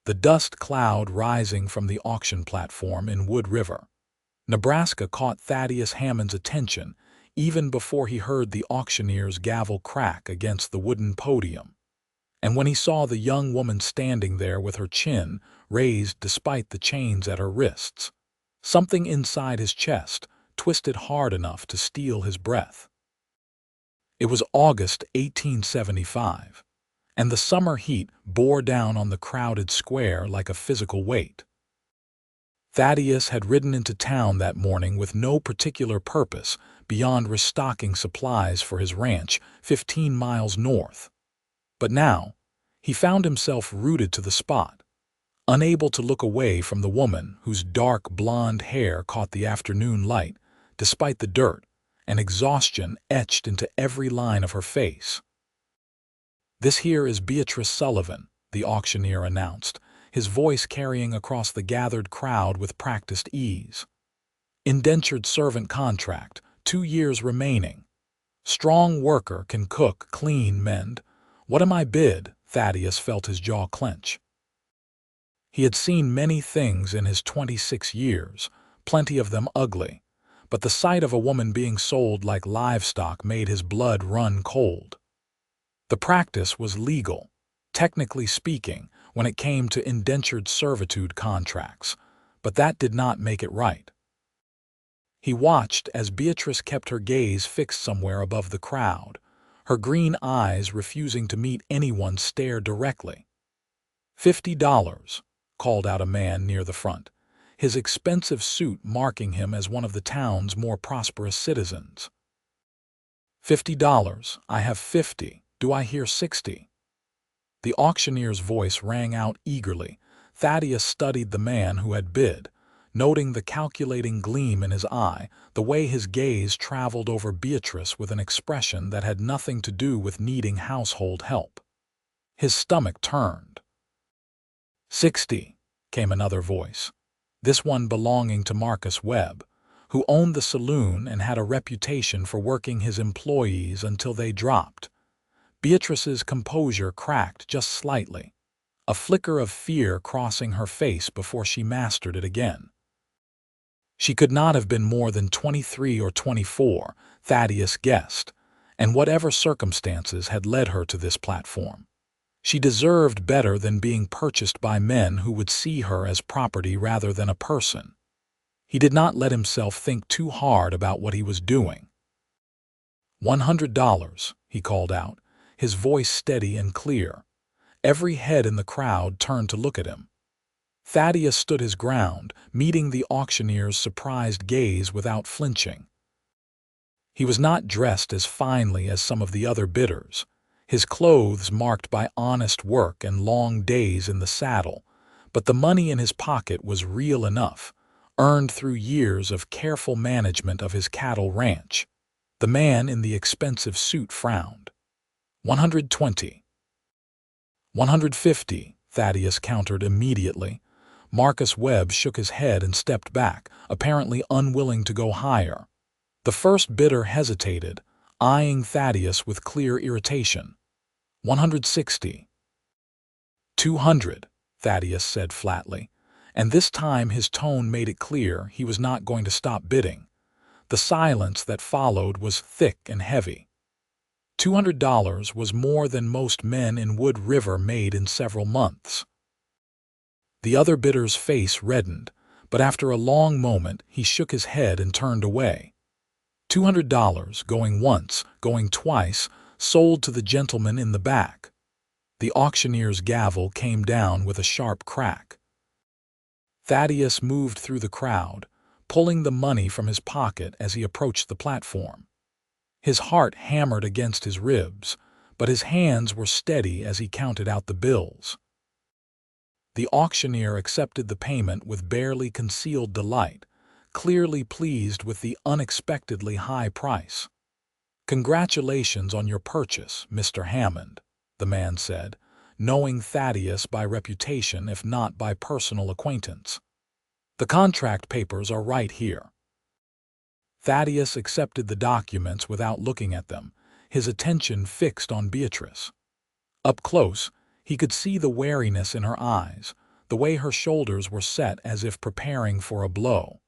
the dust cloud rising from the auction platform in Wood River. Nebraska caught Thaddeus Hammond's attention even before he heard the auctioneer's gavel crack against the wooden podium. And when he saw the young woman standing there with her chin raised despite the chains at her wrists, something inside his chest twisted hard enough to steal his breath. It was August 1875, and the summer heat bore down on the crowded square like a physical weight. Thaddeus had ridden into town that morning with no particular purpose beyond restocking supplies for his ranch 15 miles north. But now, he found himself rooted to the spot, unable to look away from the woman whose dark blonde hair caught the afternoon light, despite the dirt and exhaustion etched into every line of her face. "This here is Beatrice Sullivan," the auctioneer announced, his voice carrying across the gathered crowd with practiced ease. "Indentured servant contract, 2 years remaining. Strong worker, can cook, clean, mend. What am I bid?" Thaddeus felt his jaw clench. He had seen many things in his 26 years, plenty of them ugly, but the sight of a woman being sold like livestock made his blood run cold. The practice was legal, technically speaking, when it came to indentured servitude contracts, but that did not make it right. He watched as Beatrice kept her gaze fixed somewhere above the crowd, her green eyes refusing to meet anyone's stare directly. $50, called out a man near the front, his expensive suit marking him as one of the town's more prosperous citizens. $50, I have 50, do I hear 60? The auctioneer's voice rang out eagerly. Thaddeus studied the man who had bid, noting the calculating gleam in his eye, the way his gaze traveled over Beatrice with an expression that had nothing to do with needing household help. His stomach turned. 60, came another voice, this one belonging to Marcus Webb, who owned the saloon and had a reputation for working his employees until they dropped. Beatrice's composure cracked just slightly, a flicker of fear crossing her face before she mastered it again. She could not have been more than 23 or 24, Thaddeus guessed, and whatever circumstances had led her to this platform, she deserved better than being purchased by men who would see her as property rather than a person. He did not let himself think too hard about what he was doing. $100, he called out, his voice steady and clear. Every head in the crowd turned to look at him. Thaddeus stood his ground, meeting the auctioneer's surprised gaze without flinching. He was not dressed as finely as some of the other bidders, his clothes marked by honest work and long days in the saddle, but the money in his pocket was real enough, earned through years of careful management of his cattle ranch. The man in the expensive suit frowned. 120. 150, Thaddeus countered immediately. Marcus Webb shook his head and stepped back, apparently unwilling to go higher. The first bidder hesitated, eyeing Thaddeus with clear irritation. 160. 200, Thaddeus said flatly, and this time his tone made it clear he was not going to stop bidding. The silence that followed was thick and heavy. $200 was more than most men in Wood River made in several months. The other bidder's face reddened, but after a long moment he shook his head and turned away. $200, going once, going twice, sold to the gentleman in the back. The auctioneer's gavel came down with a sharp crack. Thaddeus moved through the crowd, pulling the money from his pocket as he approached the platform. His heart hammered against his ribs, but his hands were steady as he counted out the bills. The auctioneer accepted the payment with barely concealed delight, clearly pleased with the unexpectedly high price. "Congratulations on your purchase, Mr. Hammond," the man said, knowing Thaddeus by reputation if not by personal acquaintance. "The contract papers are right here." Thaddeus accepted the documents without looking at them, his attention fixed on Beatrice. Up close, he could see the wariness in her eyes, the way her shoulders were set as if preparing for a blow.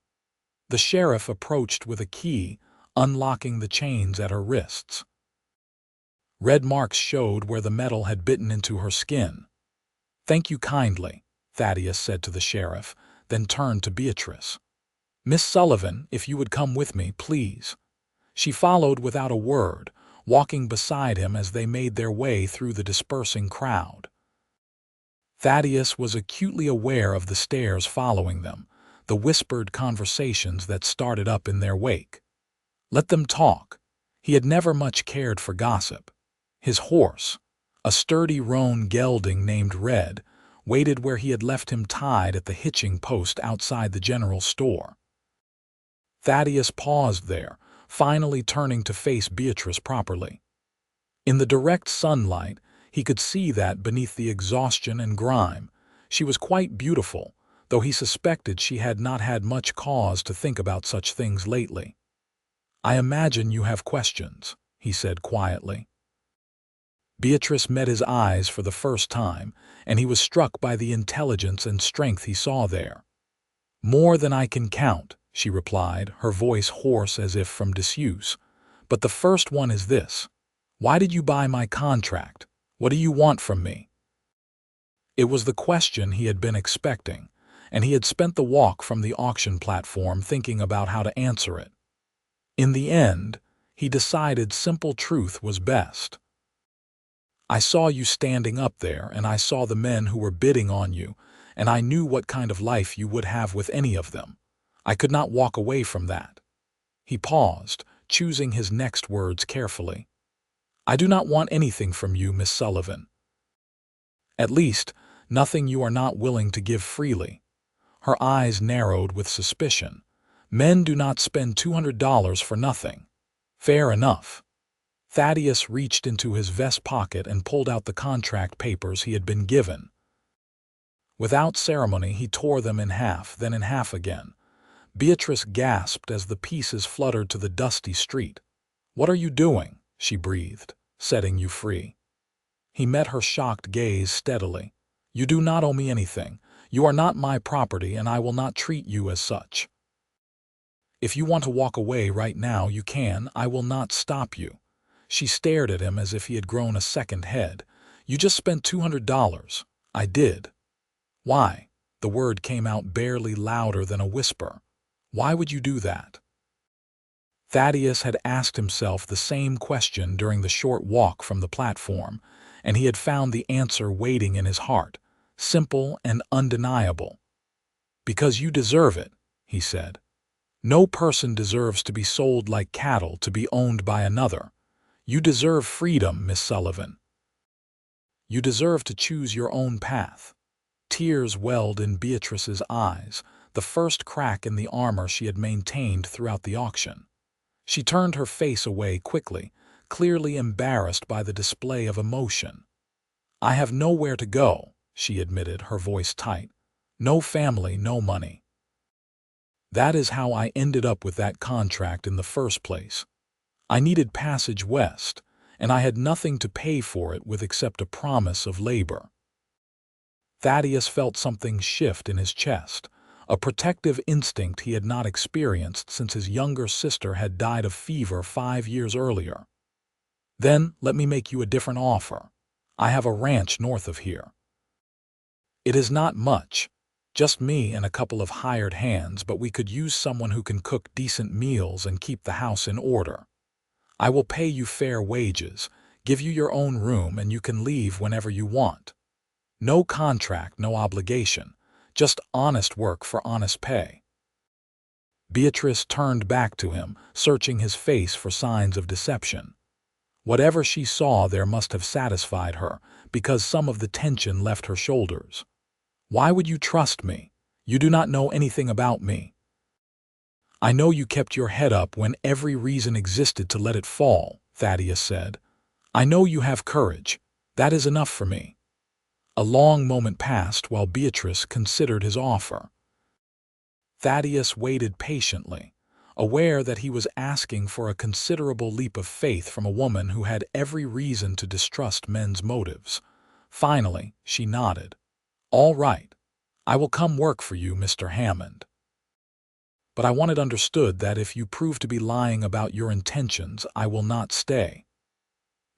The sheriff approached with a key, unlocking the chains at her wrists. Red marks showed where the metal had bitten into her skin. "Thank you kindly," Thaddeus said to the sheriff, then turned to Beatrice. "Miss Sullivan, if you would come with me, please." She followed without a word, walking beside him as they made their way through the dispersing crowd. Thaddeus was acutely aware of the stares following them, the whispered conversations that started up in their wake. Let them talk. He had never much cared for gossip. His horse, a sturdy roan gelding named Red, waited where he had left him tied at the hitching post outside the general store. Thaddeus paused there, finally turning to face Beatrice properly. In the direct sunlight, he could see that beneath the exhaustion and grime, she was quite beautiful, though he suspected she had not had much cause to think about such things lately. "I imagine you have questions," he said quietly. Beatrice met his eyes for the first time, and he was struck by the intelligence and strength he saw there. "More than I can count," she replied, her voice hoarse as if from disuse. "But the first one is this. Why did you buy my contract? What do you want from me?" It was the question he had been expecting, and he had spent the walk from the auction platform thinking about how to answer it. In the end, he decided simple truth was best. "I saw you standing up there, and I saw the men who were bidding on you, and I knew what kind of life you would have with any of them. I could not walk away from that." He paused, choosing his next words carefully. "I do not want anything from you, Miss Sullivan. At least, nothing you are not willing to give freely." Her eyes narrowed with suspicion. "Men do not spend $200 for nothing." "Fair enough." Thaddeus reached into his vest pocket and pulled out the contract papers he had been given. Without ceremony, he tore them in half, then in half again. Beatrice gasped as the pieces fluttered to the dusty street. "What are you doing?" she breathed. "Setting you free." He met her shocked gaze steadily. "You do not owe me anything. You are not my property, and I will not treat you as such. If you want to walk away right now, you can. I will not stop you." She stared at him as if he had grown a second head. "You just spent $200. I did." "Why?" The word came out barely louder than a whisper. "Why would you do that?" Thaddeus had asked himself the same question during the short walk from the platform, and he had found the answer waiting in his heart, simple and undeniable. "Because you deserve it," he said. "No person deserves to be sold like cattle to be owned by another. You deserve freedom, Miss Sullivan. You deserve to choose your own path." Tears welled in Beatrice's eyes, the first crack in the armor she had maintained throughout the auction. She turned her face away quickly, clearly embarrassed by the display of emotion. "I have nowhere to go," she admitted, her voice tight. "No family, no money. That is how I ended up with that contract in the first place. I needed passage west, and I had nothing to pay for it with except a promise of labor." Thaddeus felt something shift in his chest, a protective instinct he had not experienced since his younger sister had died of fever 5 years earlier. "Then let me make you a different offer. I have a ranch north of here. It is not much, just me and a couple of hired hands, but we could use someone who can cook decent meals and keep the house in order. I will pay you fair wages, give you your own room, and you can leave whenever you want. No contract, no obligation, just honest work for honest pay." Beatrice turned back to him, searching his face for signs of deception. Whatever she saw there must have satisfied her, because some of the tension left her shoulders. "Why would you trust me? You do not know anything about me." "I know you kept your head up when every reason existed to let it fall," Thaddeus said. "I know you have courage. That is enough for me." A long moment passed while Beatrice considered his offer. Thaddeus waited patiently, aware that he was asking for a considerable leap of faith from a woman who had every reason to distrust men's motives. Finally, she nodded. "All right. I will come work for you, Mr. Hammond. But I want it understood that if you prove to be lying about your intentions, I will not stay."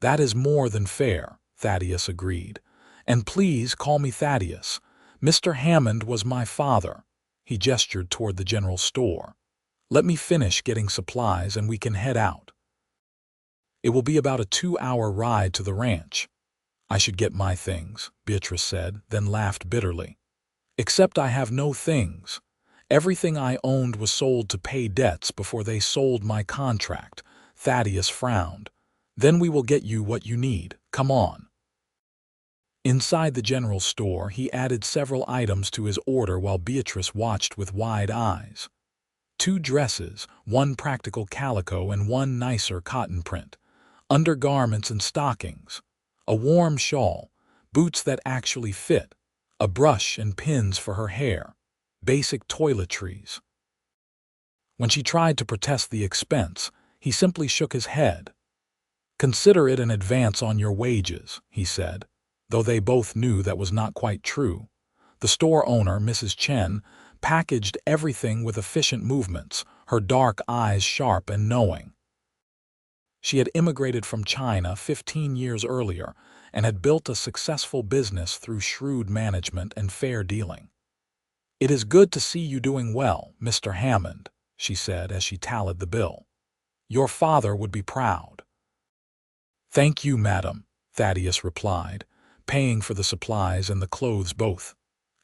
"That is more than fair," Thaddeus agreed. "And please call me Thaddeus. Mr. Hammond was my father." He gestured toward the general store. "Let me finish getting supplies and we can head out. It will be about a 2-hour ride to the ranch." "I should get my things," Beatrice said, then laughed bitterly. "Except I have no things. Everything I owned was sold to pay debts before they sold my contract." Thaddeus frowned. "Then we will get you what you need. Come on." Inside the general store, he added several items to his order while Beatrice watched with wide eyes. 2 dresses, 1 practical calico and 1 nicer cotton print, undergarments and stockings, a warm shawl, boots that actually fit, a brush and pins for her hair, basic toiletries. When she tried to protest the expense, he simply shook his head. "Consider it an advance on your wages," he said, though they both knew that was not quite true. The store owner, Mrs. Chen, packaged everything with efficient movements, her dark eyes sharp and knowing. She had immigrated from China 15 years earlier and had built a successful business through shrewd management and fair dealing. "It is good to see you doing well, Mr. Hammond," she said as she tallied the bill. "Your father would be proud." "Thank you, madam," Thaddeus replied, paying for the supplies and the clothes both.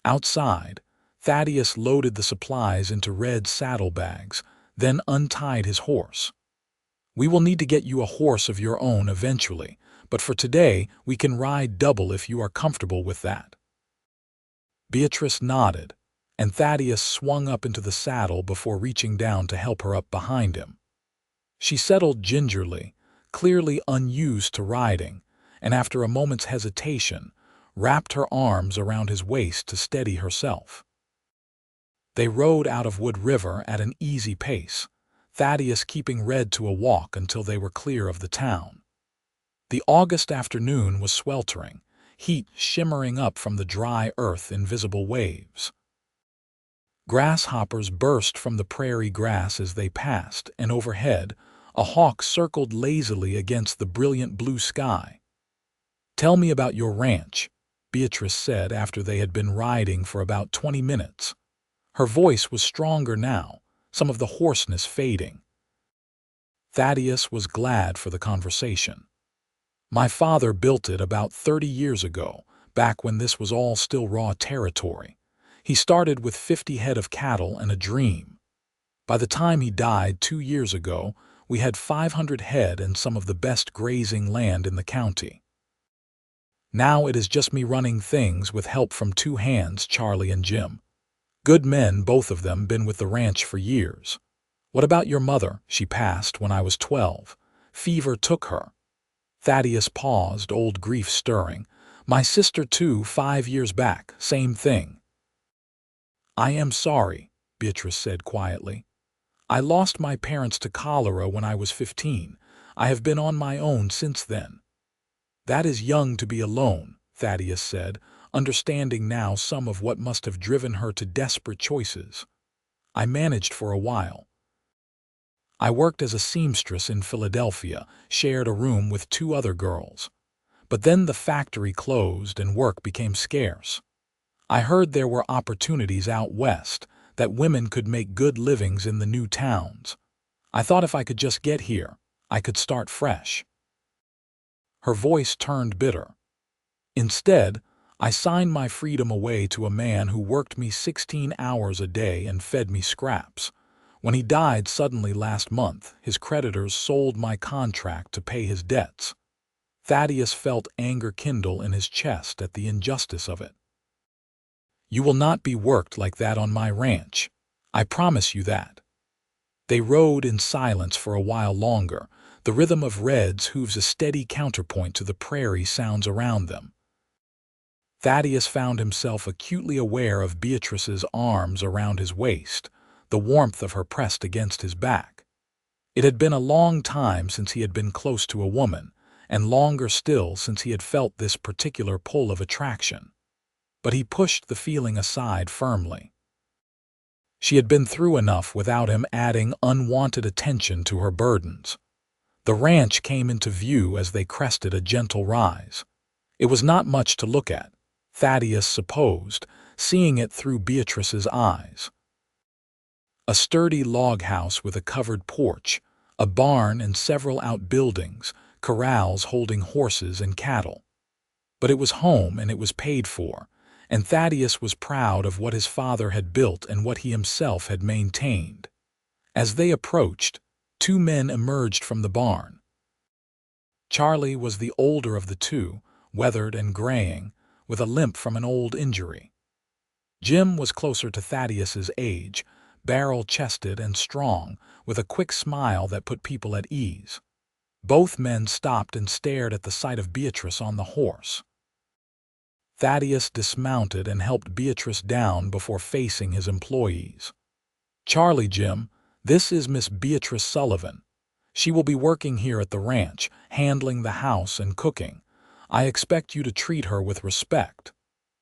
Outside, Thaddeus loaded the supplies into red saddlebags, then untied his horse. "We will need to get you a horse of your own eventually, but for today we can ride double if you are comfortable with that." Beatrice nodded, and Thaddeus swung up into the saddle before reaching down to help her up behind him. She settled gingerly, clearly unused to riding, and after a moment's hesitation, wrapped her arms around his waist to steady herself. They rode out of Wood River at an easy pace, Thaddeus keeping Red to a walk until they were clear of the town. The August afternoon was sweltering, heat shimmering up from the dry earth in visible waves. Grasshoppers burst from the prairie grass as they passed, and overhead, a hawk circled lazily against the brilliant blue sky. "Tell me about your ranch," Beatrice said after they had been riding for about 20 minutes. Her voice was stronger now, some of the hoarseness fading. Thaddeus was glad for the conversation. "My father built it about 30 years ago, back when this was all still raw territory. He started with 50 head of cattle and a dream. By the time he died 2 years ago, we had 500 head and some of the best grazing land in the county. Now it is just me running things with help from 2 hands, Charlie and Jim. Good men, both of them, been with the ranch for years. What about your mother? She passed when I was 12. Fever took her." Thaddeus paused, old grief stirring. "My sister too, 5 years back, same thing." "I am sorry," Beatrice said quietly. "I lost my parents to cholera when I was 15. I have been on my own since then." "That is young to be alone," Thaddeus said, understanding now some of what must have driven her to desperate choices. "I managed for a while. I worked as a seamstress in Philadelphia, shared a room with 2 other girls. But then the factory closed and work became scarce. I heard there were opportunities out west, that women could make good livings in the new towns. I thought if I could just get here, I could start fresh." Her voice turned bitter. "Instead, I signed my freedom away to a man who worked me 16 hours a day and fed me scraps. When he died suddenly last month, his creditors sold my contract to pay his debts." Thaddeus felt anger kindle in his chest at the injustice of it. "You will not be worked like that on my ranch. I promise you that." They rode in silence for a while longer, the rhythm of Red's hooves a steady counterpoint to the prairie sounds around them. Thaddeus found himself acutely aware of Beatrice's arms around his waist, the warmth of her pressed against his back. It had been a long time since he had been close to a woman, and longer still since he had felt this particular pull of attraction. but he pushed the feeling aside firmly. She had been through enough without him adding unwanted attention to her burdens. The ranch came into view as they crested a gentle rise. It was not much to look at, Thaddeus supposed, seeing it through Beatrice's eyes. A sturdy log house with a covered porch, a barn and several outbuildings, corrals holding horses and cattle. But it was home and it was paid for, and Thaddeus was proud of what his father had built and what he himself had maintained. As they approached, two men emerged from the barn. Charlie was the older of the two, weathered and graying, with a limp from an old injury. Jim was closer to Thaddeus's age, barrel-chested and strong, with a quick smile that put people at ease. Both men stopped and stared at the sight of Beatrice on the horse. Thaddeus dismounted and helped Beatrice down before facing his employees. "Charlie, Jim, this is Miss Beatrice Sullivan. She will be working here at the ranch, handling the house and cooking. I expect you to treat her with respect."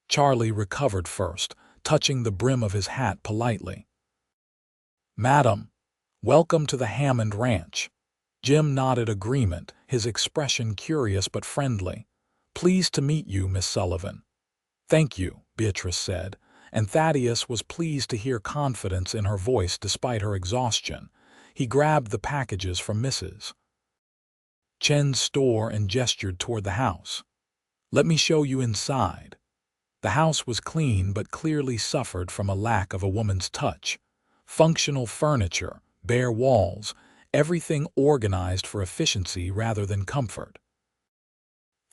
Charlie recovered first, touching the brim of his hat politely. "Madam, welcome to the Hammond Ranch." Jim nodded agreement, his expression curious but friendly. "Pleased to meet you, Miss Sullivan." "Thank you," Beatrice said, and Thaddeus was pleased to hear confidence in her voice despite her exhaustion. He grabbed the packages from Mrs. Chen's store and gestured toward the house. "Let me show you inside." The house was clean but clearly suffered from a lack of a woman's touch. Functional furniture, bare walls, everything organized for efficiency rather than comfort.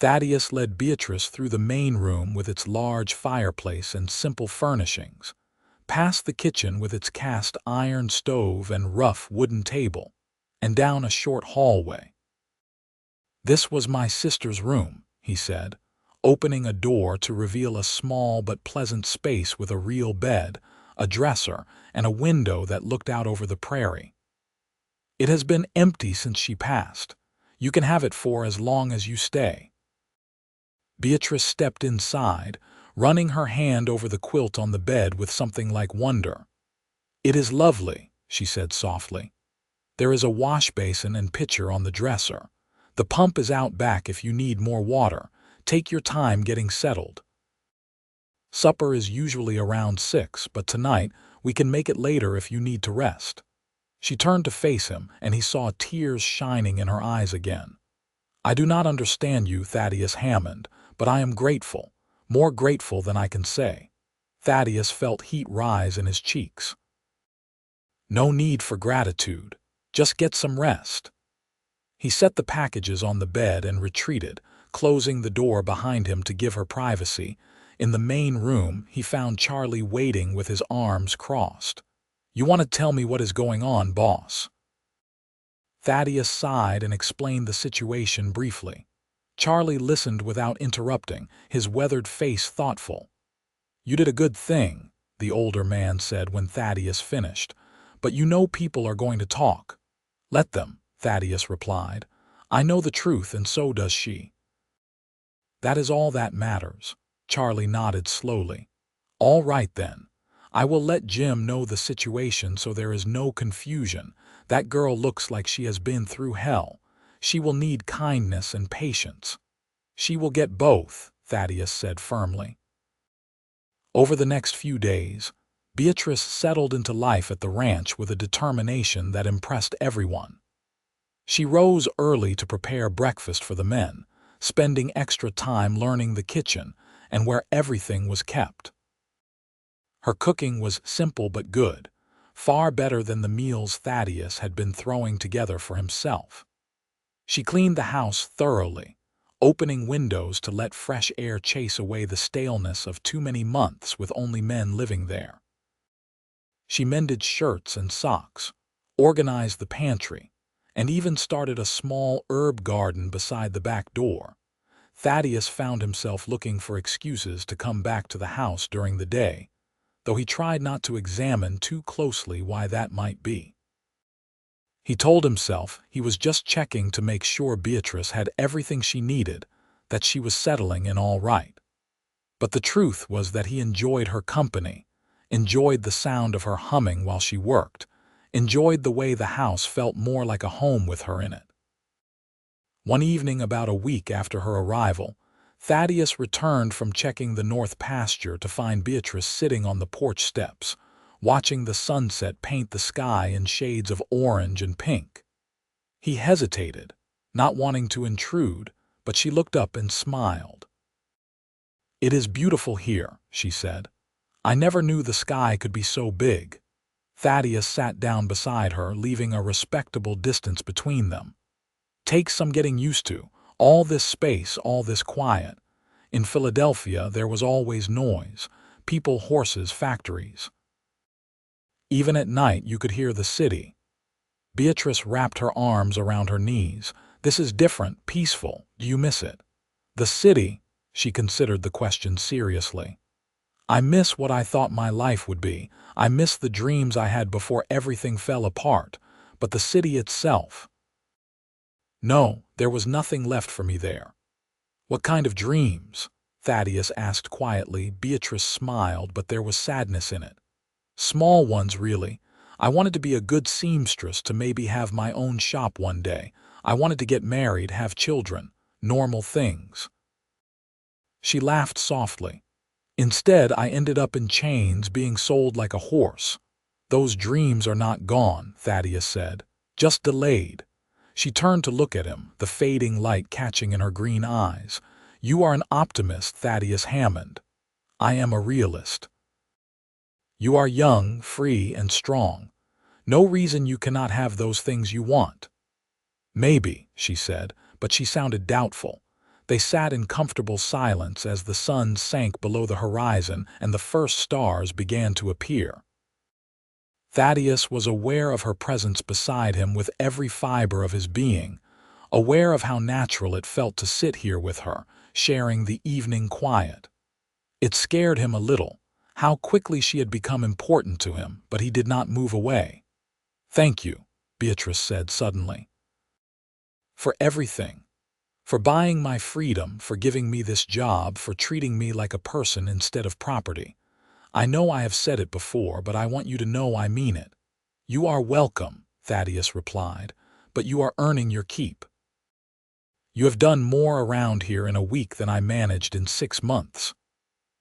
Thaddeus led Beatrice through the main room with its large fireplace and simple furnishings, past the kitchen with its cast iron stove and rough wooden table, and down a short hallway. "This was my sister's room," he said, opening a door to reveal a small but pleasant space with a real bed, a dresser, and a window that looked out over the prairie. "It has been empty since she passed. You can have it for as long as you stay." Beatrice stepped inside, running her hand over the quilt on the bed with something like wonder. "It is lovely," she said softly. "There is a wash basin and pitcher on the dresser. The pump is out back if you need more water. Take your time getting settled. Supper is usually around 6, but tonight we can make it later if you need to rest." She turned to face him, and he saw tears shining in her eyes again. "I do not understand you, Thaddeus Hammond, but I am grateful, more grateful than I can say." Thaddeus felt heat rise in his cheeks. "No need for gratitude. Just get some rest." He set the packages on the bed and retreated, closing the door behind him to give her privacy. In the main room, he found Charlie waiting with his arms crossed. "You want to tell me what is going on, boss?" Thaddeus sighed and explained the situation briefly. Charlie listened without interrupting, his weathered face thoughtful. "You did a good thing," the older man said when Thaddeus finished, "but you know people are going to talk." "Let them," Thaddeus replied. "I know the truth and so does she." "That is all that matters." Charlie nodded slowly. "All right then. I will let Jim know the situation so there is no confusion. That girl looks like she has been through hell. She will need kindness and patience." "She will get both," Thaddeus said firmly. Over the next few days, Beatrice settled into life at the ranch with a determination that impressed everyone. She rose early to prepare breakfast for the men, spending extra time learning the kitchen and where everything was kept. Her cooking was simple but good, far better than the meals Thaddeus had been throwing together for himself. She cleaned the house thoroughly, opening windows to let fresh air chase away the staleness of too many months with only men living there. She mended shirts and socks, organized the pantry, and even started a small herb garden beside the back door. Thaddeus found himself looking for excuses to come back to the house during the day, though he tried not to examine too closely why that might be. He told himself he was just checking to make sure Beatrice had everything she needed, that she was settling in all right. But the truth was that he enjoyed her company, enjoyed the sound of her humming while she worked, enjoyed the way the house felt more like a home with her in it. One evening about a week after her arrival, Thaddeus returned from checking the north pasture to find Beatrice sitting on the porch steps, watching the sunset paint the sky in shades of orange and pink. He hesitated, not wanting to intrude, but she looked up and smiled. "It is beautiful here," she said. "I never knew the sky could be so big." Thaddeus sat down beside her, leaving a respectable distance between them. "Takes some getting used to. All this space, all this quiet. In Philadelphia, there was always noise. People, horses, factories. Even at night, you could hear the city." Beatrice wrapped her arms around her knees. "This is different, peaceful. Do you miss it?" "The city?" She considered the question seriously. "I miss what I thought my life would be. I miss the dreams I had before everything fell apart. But the city itself? No, there was nothing left for me there." "What kind of dreams?" Thaddeus asked quietly. Beatrice smiled, but there was sadness in it. "Small ones, really. I wanted to be a good seamstress, to maybe have my own shop one day. I wanted to get married, have children. Normal things." She laughed softly. "Instead, I ended up in chains, being sold like a horse." "Those dreams are not gone," Thaddeus said. "Just delayed." She turned to look at him, the fading light catching in her green eyes. "You are an optimist, Thaddeus Hammond. I am a realist. You are young, free, and strong. No reason you cannot have those things you want." "Maybe," she said, but she sounded doubtful. They sat in comfortable silence as the sun sank below the horizon and the first stars began to appear. Thaddeus was aware of her presence beside him with every fiber of his being, aware of how natural it felt to sit here with her, sharing the evening quiet. It scared him a little, how quickly she had become important to him, but he did not move away. "Thank you," Beatrice said suddenly. "For everything. For buying my freedom, for giving me this job, for treating me like a person instead of property. I know I have said it before, but I want you to know I mean it." "You are welcome," Thaddeus replied, "but you are earning your keep. You have done more around here in a week than I managed in 6 months."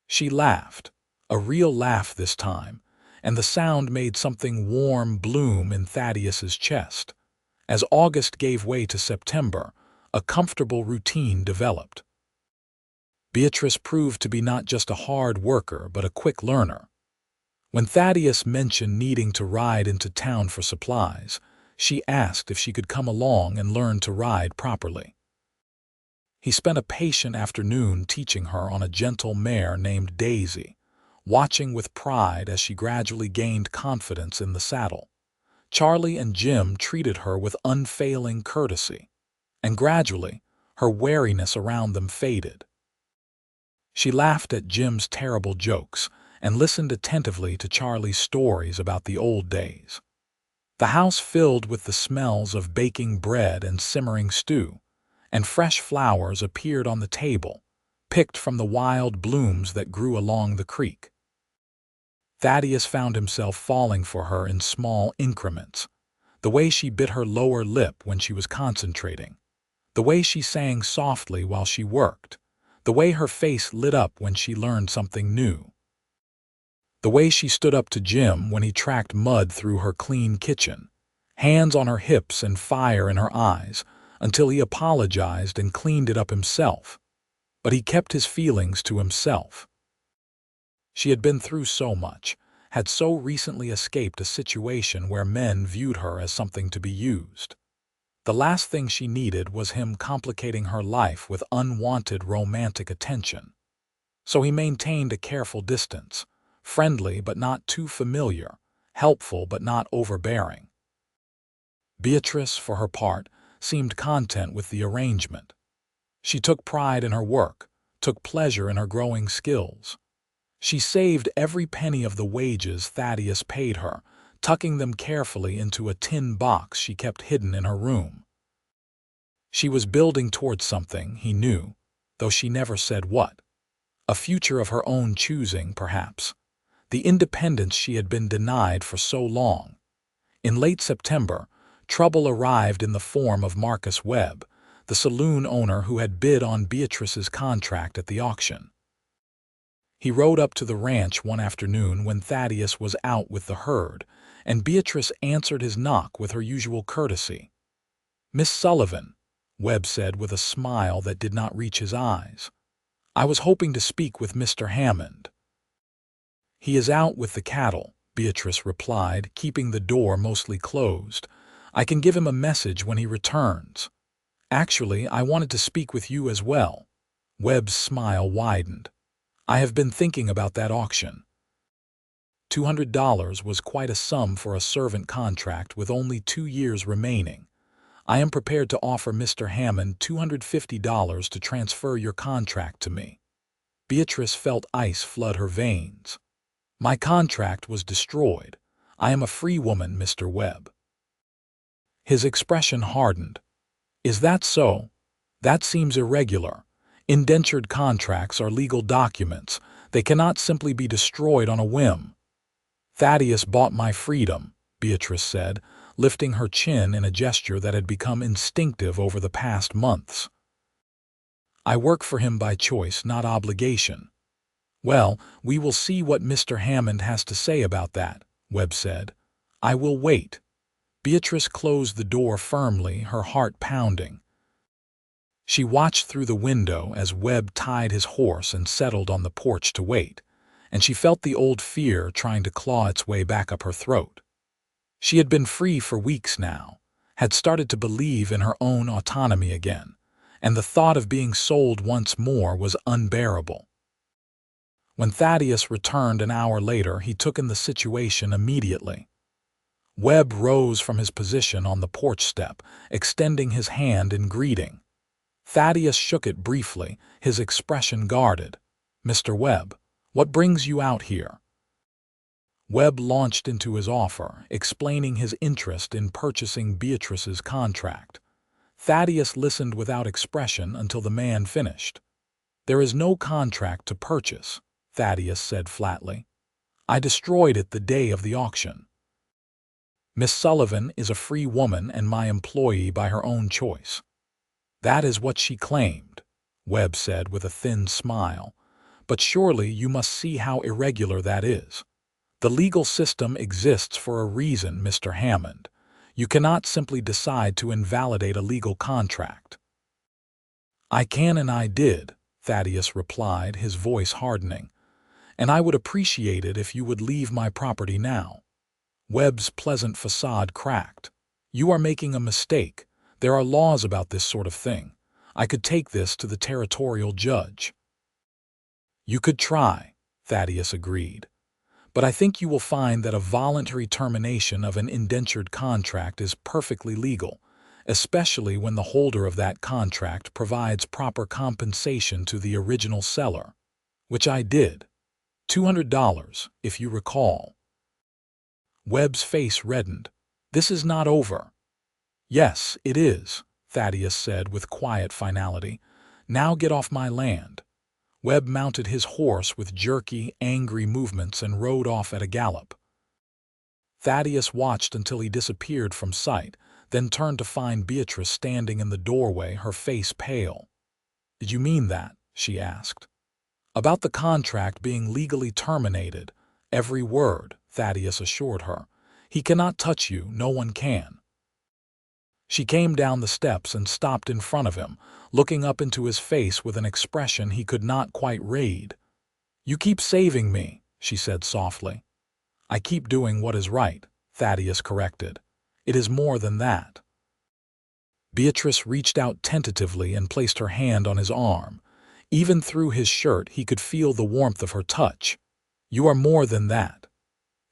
She laughed, a real laugh this time, and the sound made something warm bloom in Thaddeus's chest. As August gave way to September, a comfortable routine developed. Beatrice proved to be not just a hard worker, but a quick learner. When Thaddeus mentioned needing to ride into town for supplies, she asked if she could come along and learn to ride properly. He spent a patient afternoon teaching her on a gentle mare named Daisy, watching with pride as she gradually gained confidence in the saddle. Charlie and Jim treated her with unfailing courtesy, and gradually her wariness around them faded. She laughed at Jim's terrible jokes and listened attentively to Charlie's stories about the old days. The house filled with the smells of baking bread and simmering stew, and fresh flowers appeared on the table, picked from the wild blooms that grew along the creek. Thaddeus found himself falling for her in small increments. The way she bit her lower lip when she was concentrating, the way she sang softly while she worked, the way her face lit up when she learned something new, the way she stood up to Jim when he tracked mud through her clean kitchen, hands on her hips and fire in her eyes, until he apologized and cleaned it up himself. But he kept his feelings to himself. She had been through so much, had so recently escaped a situation where men viewed her as something to be used. The last thing she needed was him complicating her life with unwanted romantic attention. So he maintained a careful distance, friendly but not too familiar, helpful but not overbearing. Beatrice, for her part, seemed content with the arrangement. She took pride in her work, took pleasure in her growing skills. She saved every penny of the wages Thaddeus paid her, tucking them carefully into a tin box she kept hidden in her room. She was building towards something, he knew, though she never said what. A future of her own choosing, perhaps. The independence she had been denied for so long. In late September, trouble arrived in the form of Marcus Webb, the saloon owner who had bid on Beatrice's contract at the auction. He rode up to the ranch one afternoon when Thaddeus was out with the herd, and Beatrice answered his knock with her usual courtesy. "Miss Sullivan," Webb said with a smile that did not reach his eyes. "I was hoping to speak with Mr. Hammond." "He is out with the cattle," Beatrice replied, keeping the door mostly closed. "I can give him a message when he returns." "Actually, I wanted to speak with you as well." Webb's smile widened. "I have been thinking about that auction." $200 was quite a sum for a servant contract with only 2 years remaining. "I am prepared to offer Mr. Hammond $250 to transfer your contract to me." Beatrice felt ice flood her veins. "My contract was destroyed. I am a free woman, Mr. Webb." His expression hardened. "Is that so? That seems irregular. Indentured contracts are legal documents. They cannot simply be destroyed on a whim." "Thaddeus bought my freedom," Beatrice said, lifting her chin in a gesture that had become instinctive over the past months. "I work for him by choice, not obligation." "Well, we will see what Mr. Hammond has to say about that," Webb said. "I will wait." Beatrice closed the door firmly, her heart pounding. She watched through the window as Webb tied his horse and settled on the porch to wait, and she felt the old fear trying to claw its way back up her throat. She had been free for weeks now, had started to believe in her own autonomy again, and the thought of being sold once more was unbearable. When Thaddeus returned an hour later, he took in the situation immediately. Webb rose from his position on the porch step, extending his hand in greeting. Thaddeus shook it briefly, his expression guarded. "Mr. Webb, what brings you out here?" Webb launched into his offer, explaining his interest in purchasing Beatrice's contract. Thaddeus listened without expression until the man finished. "There is no contract to purchase," Thaddeus said flatly. "I destroyed it the day of the auction. Miss Sullivan is a free woman and my employee by her own choice." "That is what she claimed," Webb said with a thin smile. "But surely you must see how irregular that is. The legal system exists for a reason, Mr. Hammond. You cannot simply decide to invalidate a legal contract." "I can and I did," Thaddeus replied, his voice hardening. "And I would appreciate it if you would leave my property now." Webb's pleasant facade cracked. "You are making a mistake. There are laws about this sort of thing. I could take this to the territorial judge." "You could try," Thaddeus agreed. "But I think you will find that a voluntary termination of an indentured contract is perfectly legal, especially when the holder of that contract provides proper compensation to the original seller. Which I did. $200, if you recall." Webb's face reddened. "This is not over." "Yes, it is," Thaddeus said with quiet finality. "Now get off my land." Webb mounted his horse with jerky, angry movements and rode off at a gallop. Thaddeus watched until he disappeared from sight, then turned to find Beatrice standing in the doorway, her face pale. "Did you mean that?" she asked. "About the contract being legally terminated." "Every word," Thaddeus assured her. "He cannot touch you, no one can." She came down the steps and stopped in front of him, looking up into his face with an expression he could not quite read. "You keep saving me," she said softly. "I keep doing what is right," Thaddeus corrected. "It is more than that." Beatrice reached out tentatively and placed her hand on his arm. Even through his shirt he could feel the warmth of her touch. "You are more than that."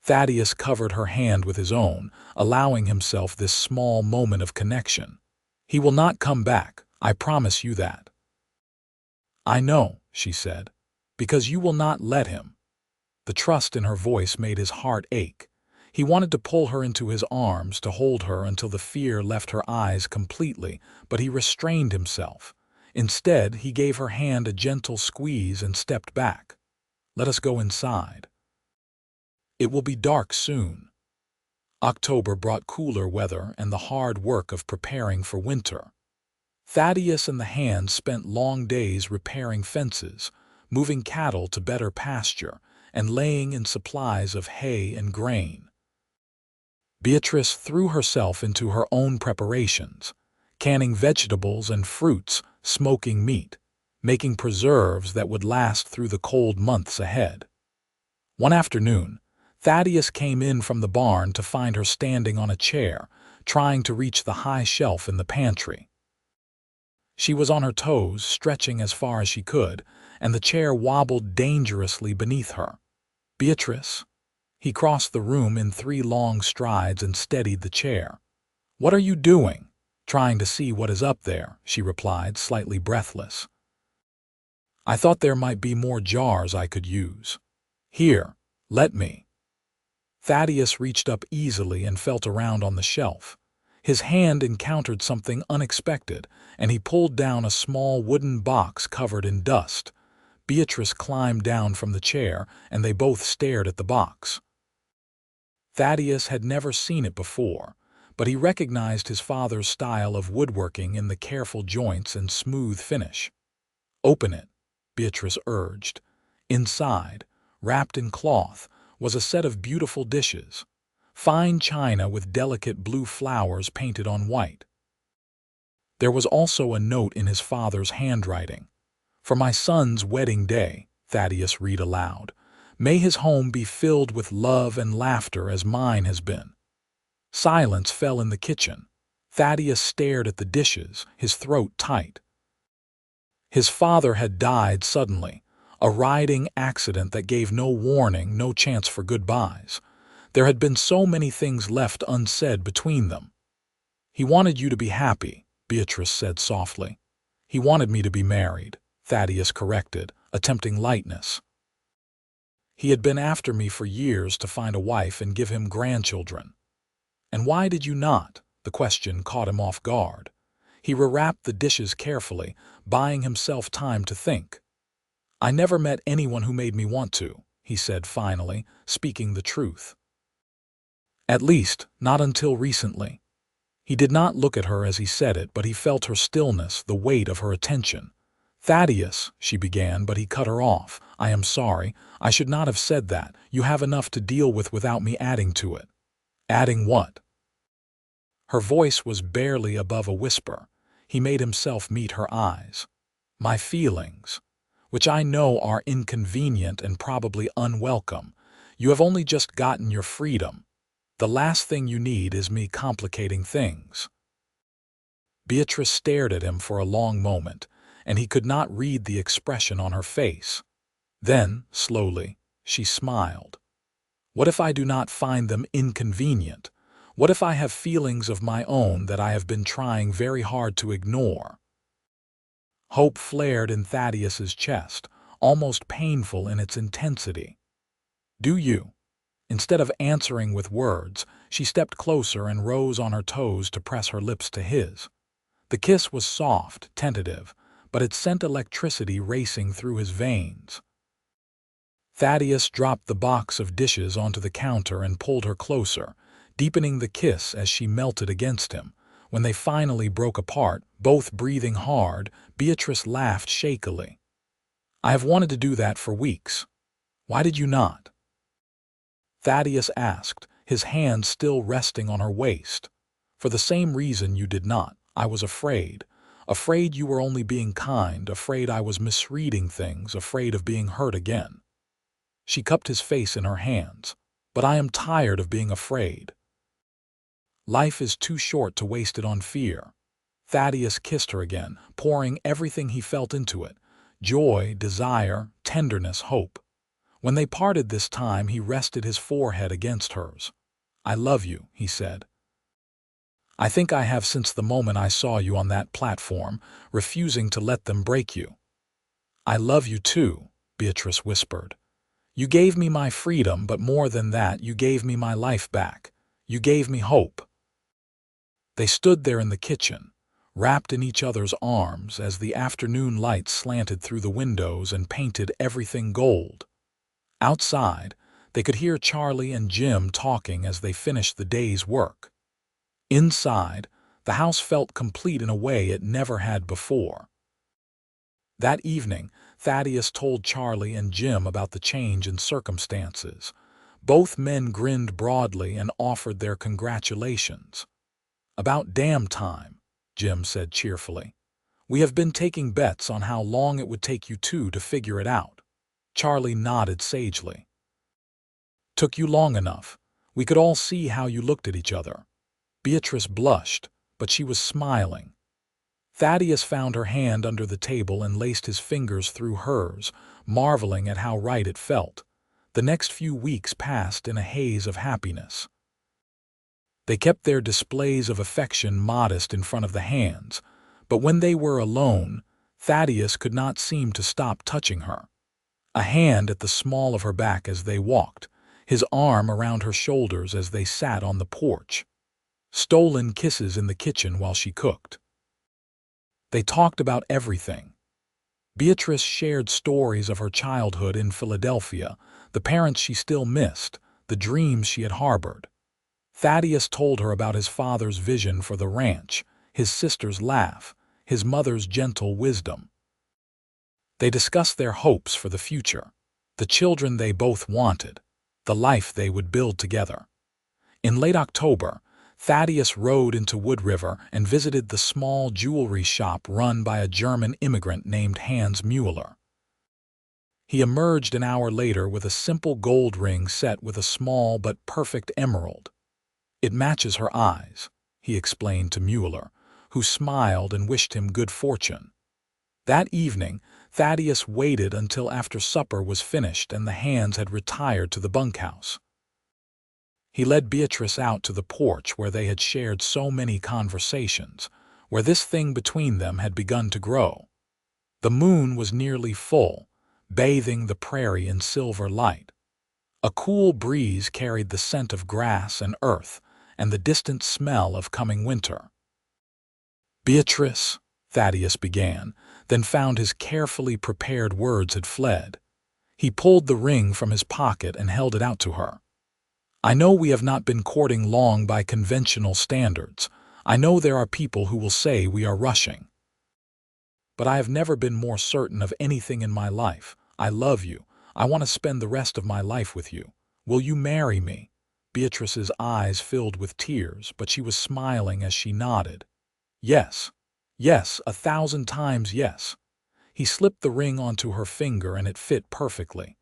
Thaddeus covered her hand with his own, allowing himself this small moment of connection. "He will not come back, I promise you that." "I know," she said, "because you will not let him." The trust in her voice made his heart ache. He wanted to pull her into his arms, to hold her until the fear left her eyes completely, but he restrained himself. Instead, he gave her hand a gentle squeeze and stepped back. "Let us go inside. It will be dark soon." October brought cooler weather and the hard work of preparing for winter. Thaddeus and the hands spent long days repairing fences, moving cattle to better pasture, and laying in supplies of hay and grain. Beatrice threw herself into her own preparations, canning vegetables and fruits, smoking meat, making preserves that would last through the cold months ahead. One afternoon, Thaddeus came in from the barn to find her standing on a chair, trying to reach the high shelf in the pantry. She was on her toes, stretching as far as she could, and the chair wobbled dangerously beneath her. "Beatrice?" He crossed the room in 3 long strides and steadied the chair. "What are you doing?" "Trying to see what is up there," she replied, slightly breathless. "I thought there might be more jars I could use. Here, let me." Thaddeus reached up easily and felt around on the shelf. His hand encountered something unexpected, and he pulled down a small wooden box covered in dust. Beatrice climbed down from the chair, and they both stared at the box. Thaddeus had never seen it before, but he recognized his father's style of woodworking in the careful joints and smooth finish. "Open it," Beatrice urged. Inside, wrapped in cloth, was a set of beautiful dishes, fine china with delicate blue flowers painted on white. There was also a note in his father's handwriting. "For my son's wedding day," Thaddeus read aloud, "may his home be filled with love and laughter as mine has been." Silence fell in the kitchen. Thaddeus stared at the dishes, his throat tight. His father had died suddenly, a riding accident that gave no warning, no chance for goodbyes. There had been so many things left unsaid between them. "He wanted you to be happy," Beatrice said softly. "He wanted me to be married," Thaddeus corrected, attempting lightness. "He had been after me for years to find a wife and give him grandchildren." "And why did you not?" The question caught him off guard. He rewrapped the dishes carefully, buying himself time to think. "I never met anyone who made me want to," he said finally, speaking the truth. "At least, not until recently." He did not look at her as he said it, but he felt her stillness, the weight of her attention. "Thaddeus," she began, but he cut her off. "I am sorry. I should not have said that. You have enough to deal with without me adding to it." "Adding what?" Her voice was barely above a whisper. He made himself meet her eyes. "My feelings, which I know are inconvenient and probably unwelcome. You have only just gotten your freedom. The last thing you need is me complicating things." Beatrice stared at him for a long moment, and he could not read the expression on her face. Then, slowly, she smiled. "What if I do not find them inconvenient? What if I have feelings of my own that I have been trying very hard to ignore?" Hope flared in Thaddeus's chest, almost painful in its intensity. "Do you?" Instead of answering with words, she stepped closer and rose on her toes to press her lips to his. The kiss was soft, tentative, but it sent electricity racing through his veins. Thaddeus dropped the box of dishes onto the counter and pulled her closer, deepening the kiss as she melted against him. When they finally broke apart, both breathing hard, Beatrice laughed shakily. "I have wanted to do that for weeks. Why did you not?" Thaddeus asked, his hand still resting on her waist. "For the same reason you did not. I was afraid. Afraid you were only being kind, afraid I was misreading things, afraid of being hurt again." She cupped his face in her hands. "But I am tired of being afraid. Life is too short to waste it on fear." Thaddeus kissed her again, pouring everything he felt into it: joy, desire, tenderness, hope. When they parted this time, he rested his forehead against hers. "I love you," he said. "I think I have since the moment I saw you on that platform, refusing to let them break you." "I love you too," Beatrice whispered. "You gave me my freedom, but more than that, you gave me my life back. You gave me hope." They stood there in the kitchen, wrapped in each other's arms as the afternoon light slanted through the windows and painted everything gold. Outside, they could hear Charlie and Jim talking as they finished the day's work. Inside, the house felt complete in a way it never had before. That evening, Thaddeus told Charlie and Jim about the change in circumstances. Both men grinned broadly and offered their congratulations. "About damn time," Jim said cheerfully. "We have been taking bets on how long it would take you two to figure it out." Charlie nodded sagely. "Took you long enough. We could all see how you looked at each other." Beatrice blushed, but she was smiling. Thaddeus found her hand under the table and laced his fingers through hers, marveling at how right it felt. The next few weeks passed in a haze of happiness. They kept their displays of affection modest in front of the hands, but when they were alone, Thaddeus could not seem to stop touching her. A hand at the small of her back as they walked, his arm around her shoulders as they sat on the porch. Stolen kisses in the kitchen while she cooked. They talked about everything. Beatrice shared stories of her childhood in Philadelphia, the parents she still missed, the dreams she had harbored. Thaddeus told her about his father's vision for the ranch, his sister's laugh, his mother's gentle wisdom. They discussed their hopes for the future, the children they both wanted, the life they would build together. In late October, Thaddeus rode into Wood River and visited the small jewelry shop run by a German immigrant named Hans Mueller. He emerged an hour later with a simple gold ring set with a small but perfect emerald. "It matches her eyes," he explained to Mueller, who smiled and wished him good fortune. That evening, Thaddeus waited until after supper was finished and the hands had retired to the bunkhouse. He led Beatrice out to the porch where they had shared so many conversations, where this thing between them had begun to grow. The moon was nearly full, bathing the prairie in silver light. A cool breeze carried the scent of grass and earth and the distant smell of coming winter. "Beatrice," Thaddeus began, then found his carefully prepared words had fled. He pulled the ring from his pocket and held it out to her. "I know we have not been courting long by conventional standards. I know there are people who will say we are rushing. But I have never been more certain of anything in my life. I love you. I want to spend the rest of my life with you. Will you marry me?" Beatrice's eyes filled with tears, but she was smiling as she nodded. "Yes. Yes, 1,000 times yes." He slipped the ring onto her finger and it fit perfectly.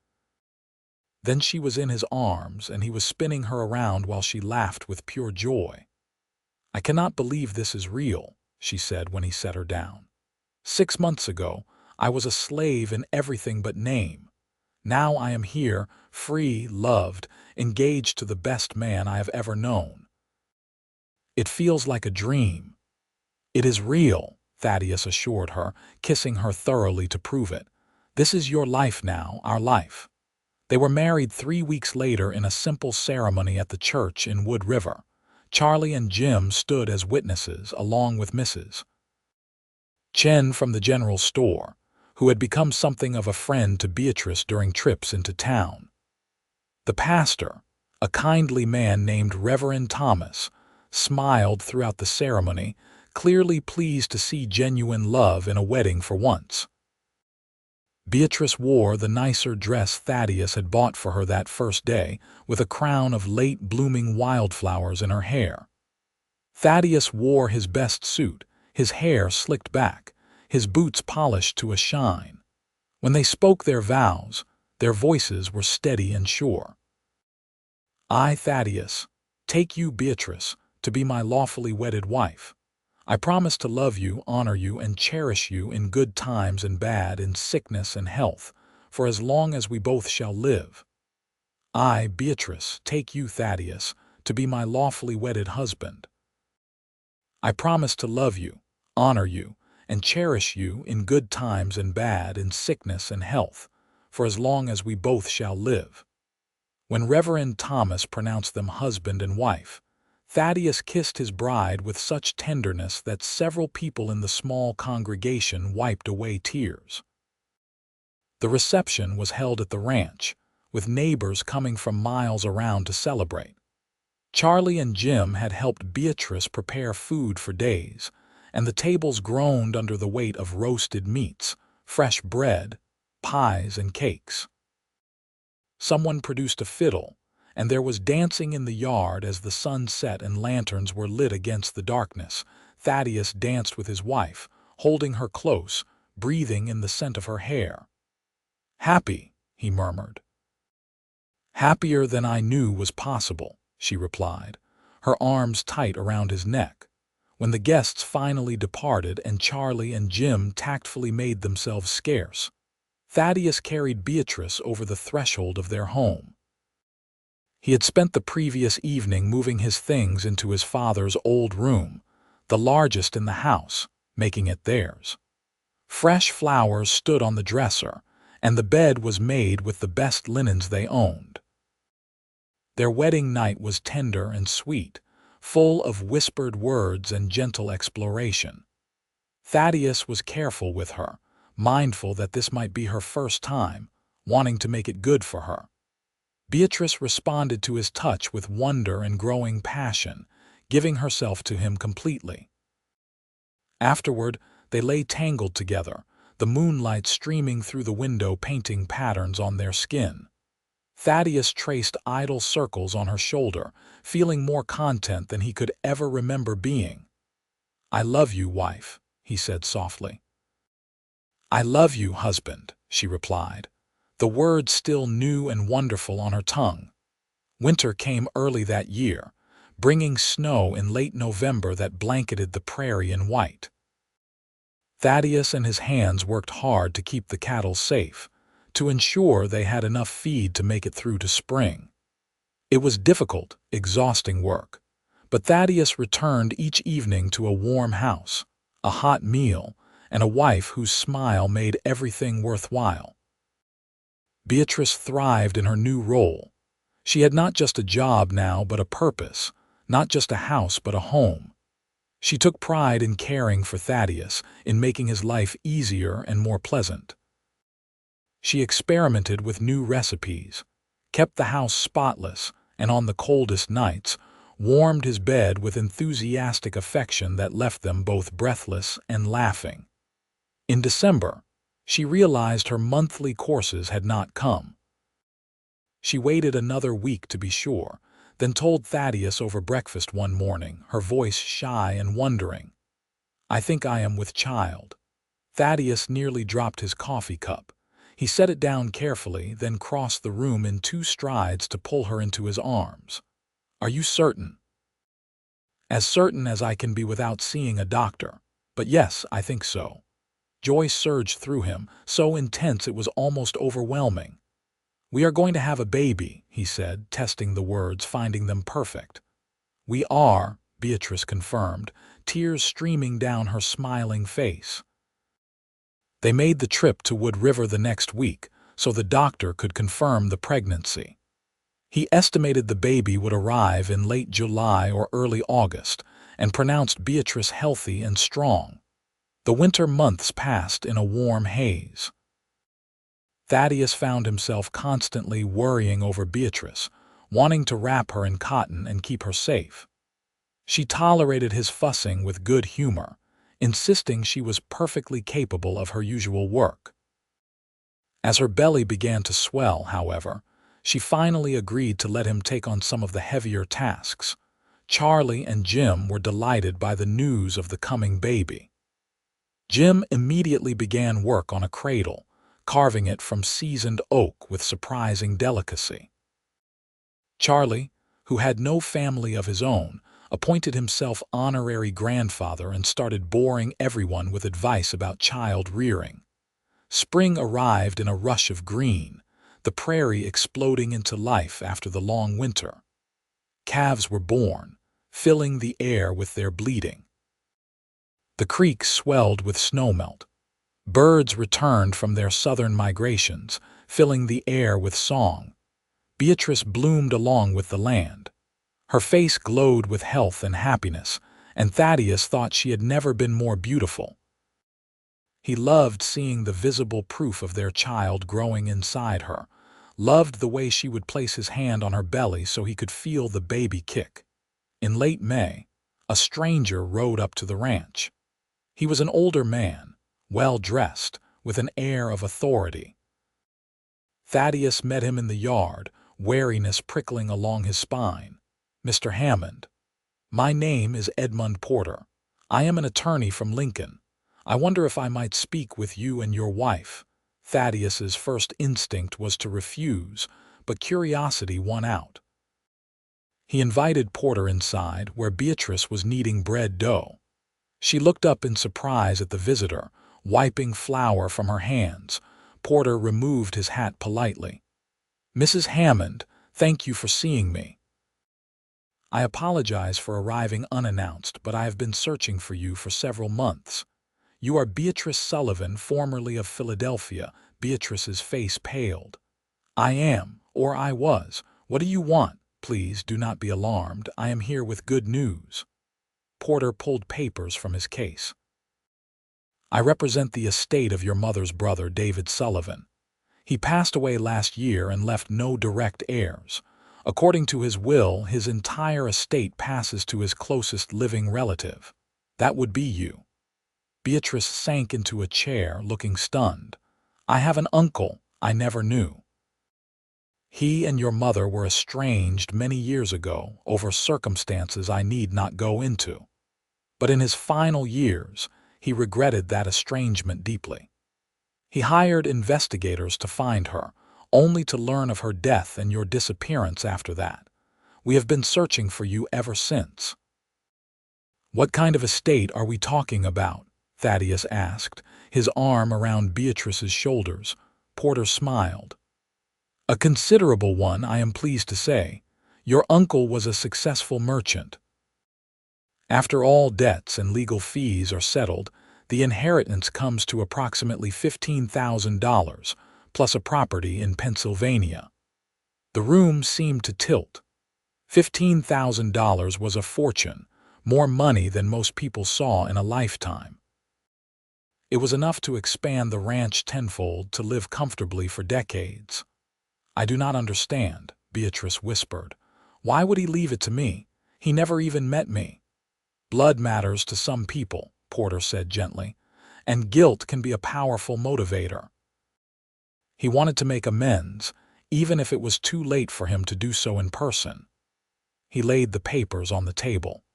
Then she was in his arms and he was spinning her around while she laughed with pure joy. "I cannot believe this is real," she said when he set her down. "6 months ago, I was a slave in everything but name. Now I am here, free, loved, engaged to the best man I have ever known. It feels like a dream." "It is real," Thaddeus assured her, kissing her thoroughly to prove it. "This is your life now, our life." They were married 3 weeks later in a simple ceremony at the church in Wood River. Charlie and Jim stood as witnesses, along with Mrs. Chen from the general store, who had become something of a friend to Beatrice during trips into town. The pastor, a kindly man named Reverend Thomas, smiled throughout the ceremony, clearly pleased to see genuine love in a wedding for once. Beatrice wore the nicer dress Thaddeus had bought for her that first day, with a crown of late-blooming wildflowers in her hair. Thaddeus wore his best suit, his hair slicked back, his boots polished to a shine. When they spoke their vows, their voices were steady and sure. "I, Thaddeus, take you, Beatrice, to be my lawfully wedded wife. I promise to love you, honor you, and cherish you in good times and bad, in sickness and health, for as long as we both shall live. I, Beatrice, take you, Thaddeus, to be my lawfully wedded husband. I promise to love you, honor you, and cherish you in good times and bad, in sickness and health, for as long as we both shall live." When Reverend Thomas pronounced them husband and wife, Thaddeus kissed his bride with such tenderness that several people in the small congregation wiped away tears. The reception was held at the ranch, with neighbors coming from miles around to celebrate. Charlie and Jim had helped Beatrice prepare food for days, and the tables groaned under the weight of roasted meats, fresh bread, pies, and cakes. Someone produced a fiddle, and there was dancing in the yard as the sun set and lanterns were lit against the darkness. Thaddeus danced with his wife, holding her close, breathing in the scent of her hair. "Happy," he murmured. "Happier than I knew was possible," she replied, her arms tight around his neck. When the guests finally departed and Charlie and Jim tactfully made themselves scarce, Thaddeus carried Beatrice over the threshold of their home. He had spent the previous evening moving his things into his father's old room, the largest in the house, making it theirs. Fresh flowers stood on the dresser, and the bed was made with the best linens they owned. Their wedding night was tender and sweet, full of whispered words and gentle exploration. Thaddeus was careful with her, mindful that this might be her first time, wanting to make it good for her. Beatrice responded to his touch with wonder and growing passion, giving herself to him completely. Afterward, they lay tangled together, the moonlight streaming through the window painting patterns on their skin. Thaddeus traced idle circles on her shoulder, feeling more content than he could ever remember being. "I love you, wife," he said softly. "I love you, husband," she replied, the words still new and wonderful on her tongue. Winter came early that year, bringing snow in late November that blanketed the prairie in white. Thaddeus and his hands worked hard to keep the cattle safe, to ensure they had enough feed to make it through to spring. It was difficult, exhausting work, but Thaddeus returned each evening to a warm house, a hot meal, and a wife whose smile made everything worthwhile. Beatrice thrived in her new role. She had not just a job now, but a purpose, not just a house, but a home. She took pride in caring for Thaddeus, in making his life easier and more pleasant. She experimented with new recipes, kept the house spotless, and on the coldest nights, warmed his bed with enthusiastic affection that left them both breathless and laughing. In December, she realized her monthly courses had not come. She waited another week to be sure, then told Thaddeus over breakfast one morning, her voice shy and wondering, "I think I am with child." Thaddeus nearly dropped his coffee cup. He set it down carefully, then crossed the room in 2 strides to pull her into his arms. "Are you certain?" "As certain as I can be without seeing a doctor. But yes, I think so." Joy surged through him, so intense it was almost overwhelming. "We are going to have a baby," he said, testing the words, finding them perfect. "We are," Beatrice confirmed, tears streaming down her smiling face. They made the trip to Wood River the next week, so the doctor could confirm the pregnancy. He estimated the baby would arrive in late July or early August, and pronounced Beatrice healthy and strong. The winter months passed in a warm haze. Thaddeus found himself constantly worrying over Beatrice, wanting to wrap her in cotton and keep her safe. She tolerated his fussing with good humor, insisting she was perfectly capable of her usual work. As her belly began to swell, however, she finally agreed to let him take on some of the heavier tasks. Charlie and Jim were delighted by the news of the coming baby. Jim immediately began work on a cradle, carving it from seasoned oak with surprising delicacy. Charlie, who had no family of his own, appointed himself honorary grandfather and started boring everyone with advice about child rearing. Spring arrived in a rush of green, the prairie exploding into life after the long winter. Calves were born, filling the air with their bleating. The creek swelled with snowmelt. Birds returned from their southern migrations, filling the air with song. Beatrice bloomed along with the land. Her face glowed with health and happiness, and Thaddeus thought she had never been more beautiful. He loved seeing the visible proof of their child growing inside her, loved the way she would place his hand on her belly so he could feel the baby kick. In late May, a stranger rode up to the ranch. He was an older man, well-dressed, with an air of authority. Thaddeus met him in the yard, wariness prickling along his spine. "Mr. Hammond, my name is Edmund Porter. I am an attorney from Lincoln. I wonder if I might speak with you and your wife." Thaddeus's first instinct was to refuse, but curiosity won out. He invited Porter inside, where Beatrice was kneading bread dough. She looked up in surprise at the visitor, wiping flour from her hands. Porter removed his hat politely. "Mrs. Hammond, thank you for seeing me. I apologize for arriving unannounced, but I have been searching for you for several months. You are Beatrice Sullivan, formerly of Philadelphia." Beatrice's face paled. "I am, or I was. What do you want? Please do not be alarmed. I am here with good news." Porter pulled papers from his case. "I represent the estate of your mother's brother, David Sullivan. He passed away last year and left no direct heirs. According to his will, his entire estate passes to his closest living relative. That would be you." Beatrice sank into a chair, looking stunned. "I have an uncle I never knew. He and your mother were estranged many years ago over circumstances I need not go into. But in his final years, he regretted that estrangement deeply. He hired investigators to find her, only to learn of her death and your disappearance after that. We have been searching for you ever since." "What kind of estate are we talking about?" Thaddeus asked, his arm around Beatrice's shoulders. Porter smiled. "A considerable one, I am pleased to say. Your uncle was a successful merchant. After all debts and legal fees are settled, the inheritance comes to approximately $15,000, plus a property in Pennsylvania." The room seemed to tilt. $15,000 was a fortune, more money than most people saw in a lifetime. It was enough to expand the ranch tenfold, to live comfortably for decades. "I do not understand," Beatrice whispered. "Why would he leave it to me? He never even met me." "Blood matters to some people," Porter said gently, "and guilt can be a powerful motivator. He wanted to make amends, even if it was too late for him to do so in person." He laid the papers on the table.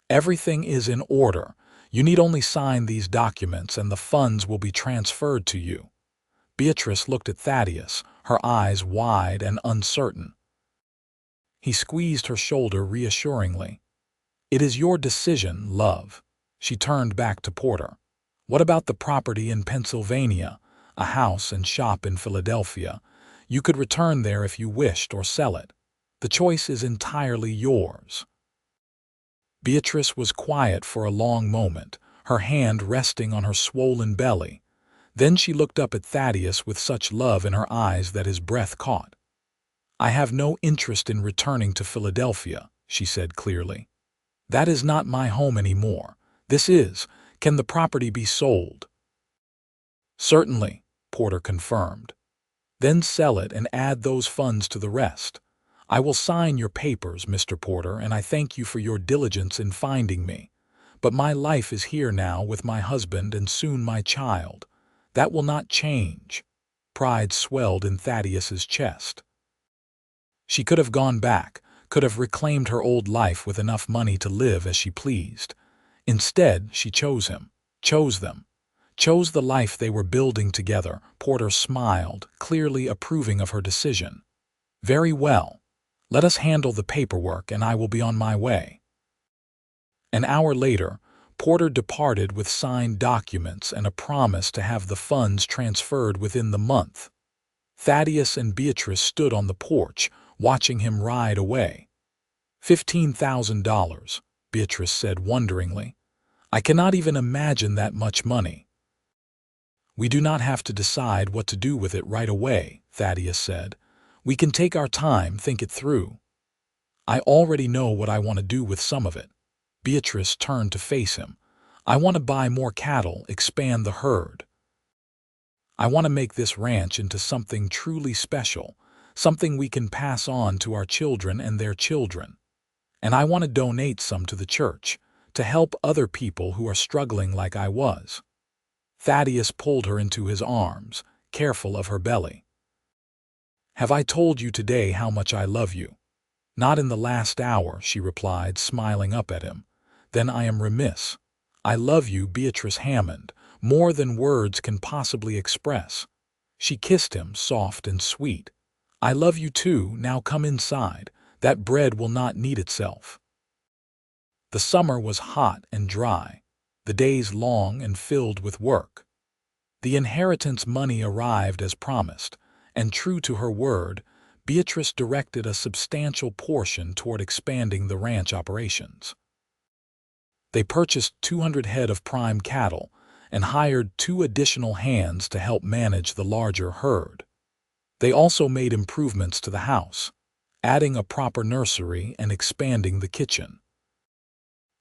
"Everything is in order. You need only sign these documents and the funds will be transferred to you." Beatrice looked at Thaddeus, her eyes wide and uncertain. He squeezed her shoulder reassuringly. "It is your decision, love." She turned back to Porter. "What about the property in Pennsylvania, a house and shop in Philadelphia? You could return there if you wished or sell it. The choice is entirely yours." Beatrice was quiet for a long moment, her hand resting on her swollen belly. Then she looked up at Thaddeus with such love in her eyes that his breath caught. "I have no interest in returning to Philadelphia," she said clearly. "That is not my home anymore. This is. Can the property be sold?" "Certainly," Porter confirmed. "Then sell it and add those funds to the rest. I will sign your papers, Mr. Porter, and I thank you for your diligence in finding me. But my life is here now with my husband and soon my child. That will not change." Pride swelled in Thaddeus's chest. She could have gone back, could have reclaimed her old life with enough money to live as she pleased. Instead, she chose him, chose them, chose the life they were building together. Porter smiled, clearly approving of her decision. "Very well. Let us handle the paperwork and I will be on my way." An hour later, Porter departed with signed documents and a promise to have the funds transferred within the month. Thaddeus and Beatrice stood on the porch, watching him ride away. $15,000, Beatrice said wonderingly. "I cannot even imagine that much money." "We do not have to decide what to do with it right away," Thaddeus said. "We can take our time, think it through." I already know what I want to do with some of it. Beatrice turned to face him. I want to buy more cattle, expand the herd. I want to make this ranch into something truly special, something we can pass on to our children and their children. And I want to donate some to the church, to help other people who are struggling like I was. Thaddeus pulled her into his arms, careful of her belly. Have I told you today how much I love you? Not in the last hour, she replied, smiling up at him. Then I am remiss. I love you, Beatrice Hammond, more than words can possibly express. She kissed him, soft and sweet. I love you too, now come inside. That bread will not knead itself. The summer was hot and dry, the days long and filled with work. The inheritance money arrived as promised, and true to her word, Beatrice directed a substantial portion toward expanding the ranch operations. They purchased 200 head of prime cattle and hired 2 additional hands to help manage the larger herd. They also made improvements to the house, adding a proper nursery and expanding the kitchen.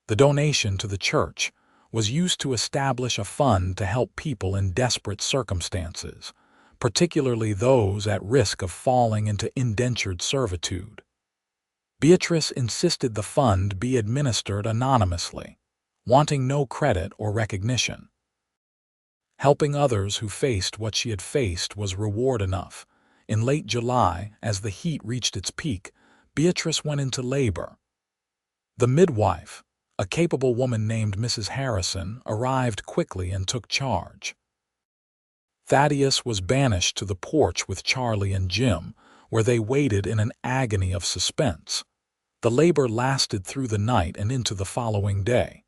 The donation to the church was used to establish a fund to help people in desperate circumstances, particularly those at risk of falling into indentured servitude. Beatrice insisted the fund be administered anonymously, wanting no credit or recognition. Helping others who faced what she had faced was reward enough. In late July, as the heat reached its peak, Beatrice went into labor. The midwife, a capable woman named Mrs. Harrison, arrived quickly and took charge. Thaddeus was banished to the porch with Charlie and Jim, where they waited in an agony of suspense. The labor lasted through the night and into the following day.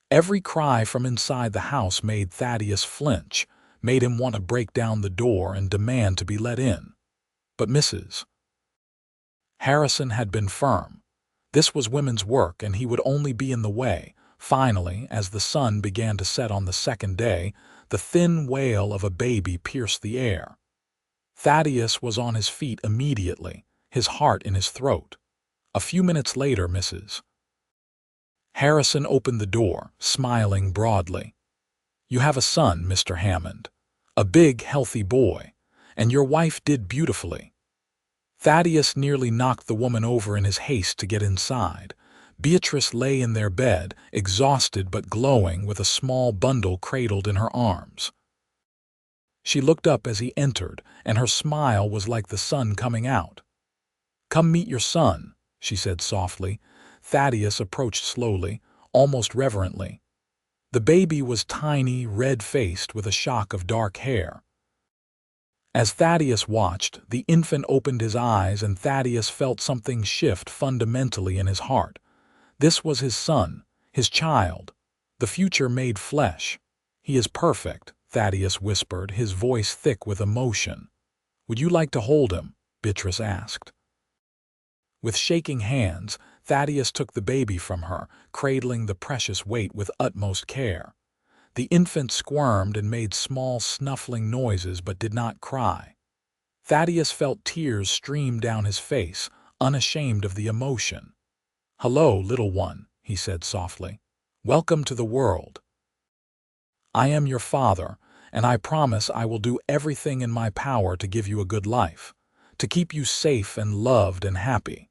Every cry from inside the house made Thaddeus flinch, made him want to break down the door and demand to be let in. But Mrs. Harrison had been firm. This was women's work, and he would only be in the way. Finally, as the sun began to set on the second day, the thin wail of a baby pierced the air. Thaddeus was on his feet immediately, his heart in his throat. A few minutes later, Mrs. Harrison opened the door, smiling broadly. You have a son, Mr. Hammond. A big, healthy boy. And your wife did beautifully. Thaddeus nearly knocked the woman over in his haste to get inside. Beatrice lay in their bed, exhausted but glowing, with a small bundle cradled in her arms. She looked up as he entered, and her smile was like the sun coming out. Come meet your son, she said softly. Thaddeus approached slowly, almost reverently. The baby was tiny, red-faced, with a shock of dark hair. As Thaddeus watched, the infant opened his eyes, and Thaddeus felt something shift fundamentally in his heart. This was his son, his child, the future made flesh. He is perfect, Thaddeus whispered, his voice thick with emotion. Would you like to hold him? Beatrice asked. With shaking hands, Thaddeus took the baby from her, cradling the precious weight with utmost care. The infant squirmed and made small snuffling noises but did not cry. Thaddeus felt tears stream down his face, unashamed of the emotion. Hello, little one, he said softly. Welcome to the world. I am your father, and I promise I will do everything in my power to give you a good life, to keep you safe and loved and happy.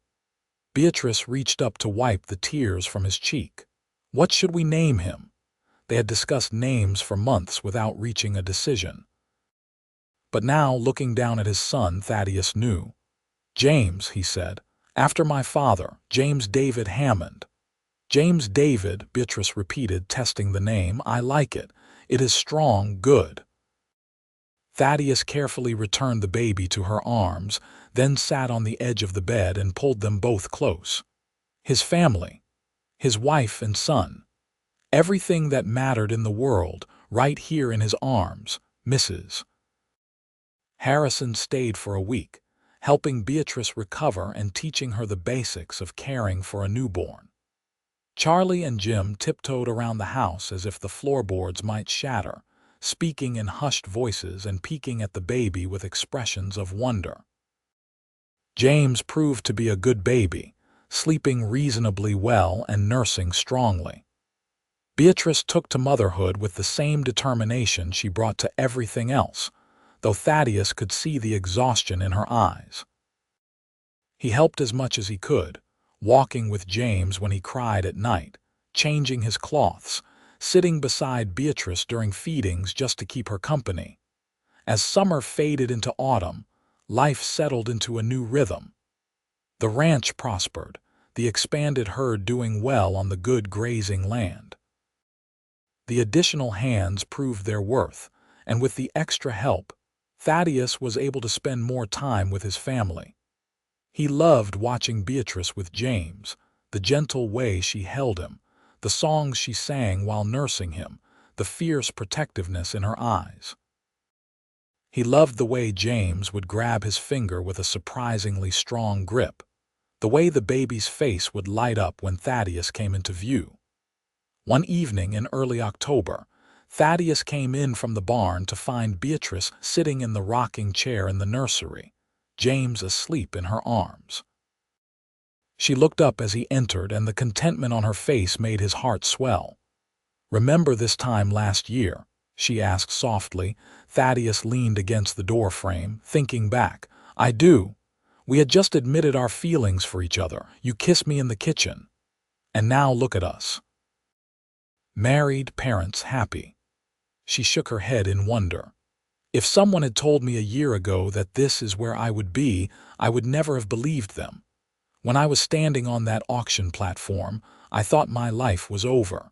Beatrice reached up to wipe the tears from his cheek. What should we name him? They had discussed names for months without reaching a decision. But now, looking down at his son, Thaddeus knew. James, he said, after my father, James David Hammond. James David, Beatrice repeated, testing the name. I like it. It is strong, good. Thaddeus carefully returned the baby to her arms, then sat on the edge of the bed and pulled them both close. His family, his wife and son, everything that mattered in the world, right here in his arms. Mrs. Harrison stayed for a week, helping Beatrice recover and teaching her the basics of caring for a newborn. Charlie and Jim tiptoed around the house as if the floorboards might shatter, speaking in hushed voices and peeking at the baby with expressions of wonder. James proved to be a good baby, sleeping reasonably well and nursing strongly. Beatrice took to motherhood with the same determination she brought to everything else, though Thaddeus could see the exhaustion in her eyes. He helped as much as he could, walking with James when he cried at night, changing his cloths, sitting beside Beatrice during feedings just to keep her company. As summer faded into autumn, life settled into a new rhythm. The ranch prospered, the expanded herd doing well on the good grazing land. The additional hands proved their worth, and with the extra help, Thaddeus was able to spend more time with his family. He loved watching Beatrice with James, the gentle way she held him, the songs she sang while nursing him, the fierce protectiveness in her eyes. He loved the way James would grab his finger with a surprisingly strong grip, the way the baby's face would light up when Thaddeus came into view. One evening in early October, Thaddeus came in from the barn to find Beatrice sitting in the rocking chair in the nursery, James asleep in her arms. She looked up as he entered, and the contentment on her face made his heart swell. "Remember this time last year?" she asked softly. Thaddeus leaned against the doorframe, thinking back. "I do. We had just admitted our feelings for each other. You kissed me in the kitchen. And now look at us. Married, parents, happy." She shook her head in wonder. "If someone had told me a year ago that this is where I would be, I would never have believed them. When I was standing on that auction platform, I thought my life was over.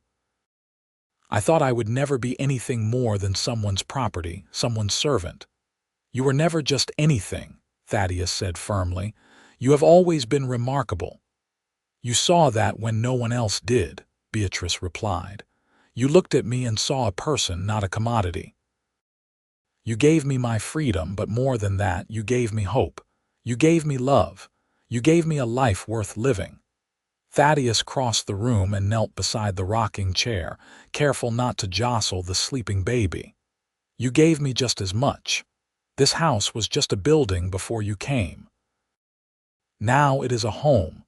I thought I would never be anything more than someone's property, someone's servant." "You were never just anything," Thaddeus said firmly. "You have always been remarkable." "You saw that when no one else did," Beatrice replied. "You looked at me and saw a person, not a commodity. You gave me my freedom, but more than that, you gave me hope. You gave me love. You gave me a life worth living." Thaddeus crossed the room and knelt beside the rocking chair, careful not to jostle the sleeping baby. "You gave me just as much. This house was just a building before you came. Now it is a home.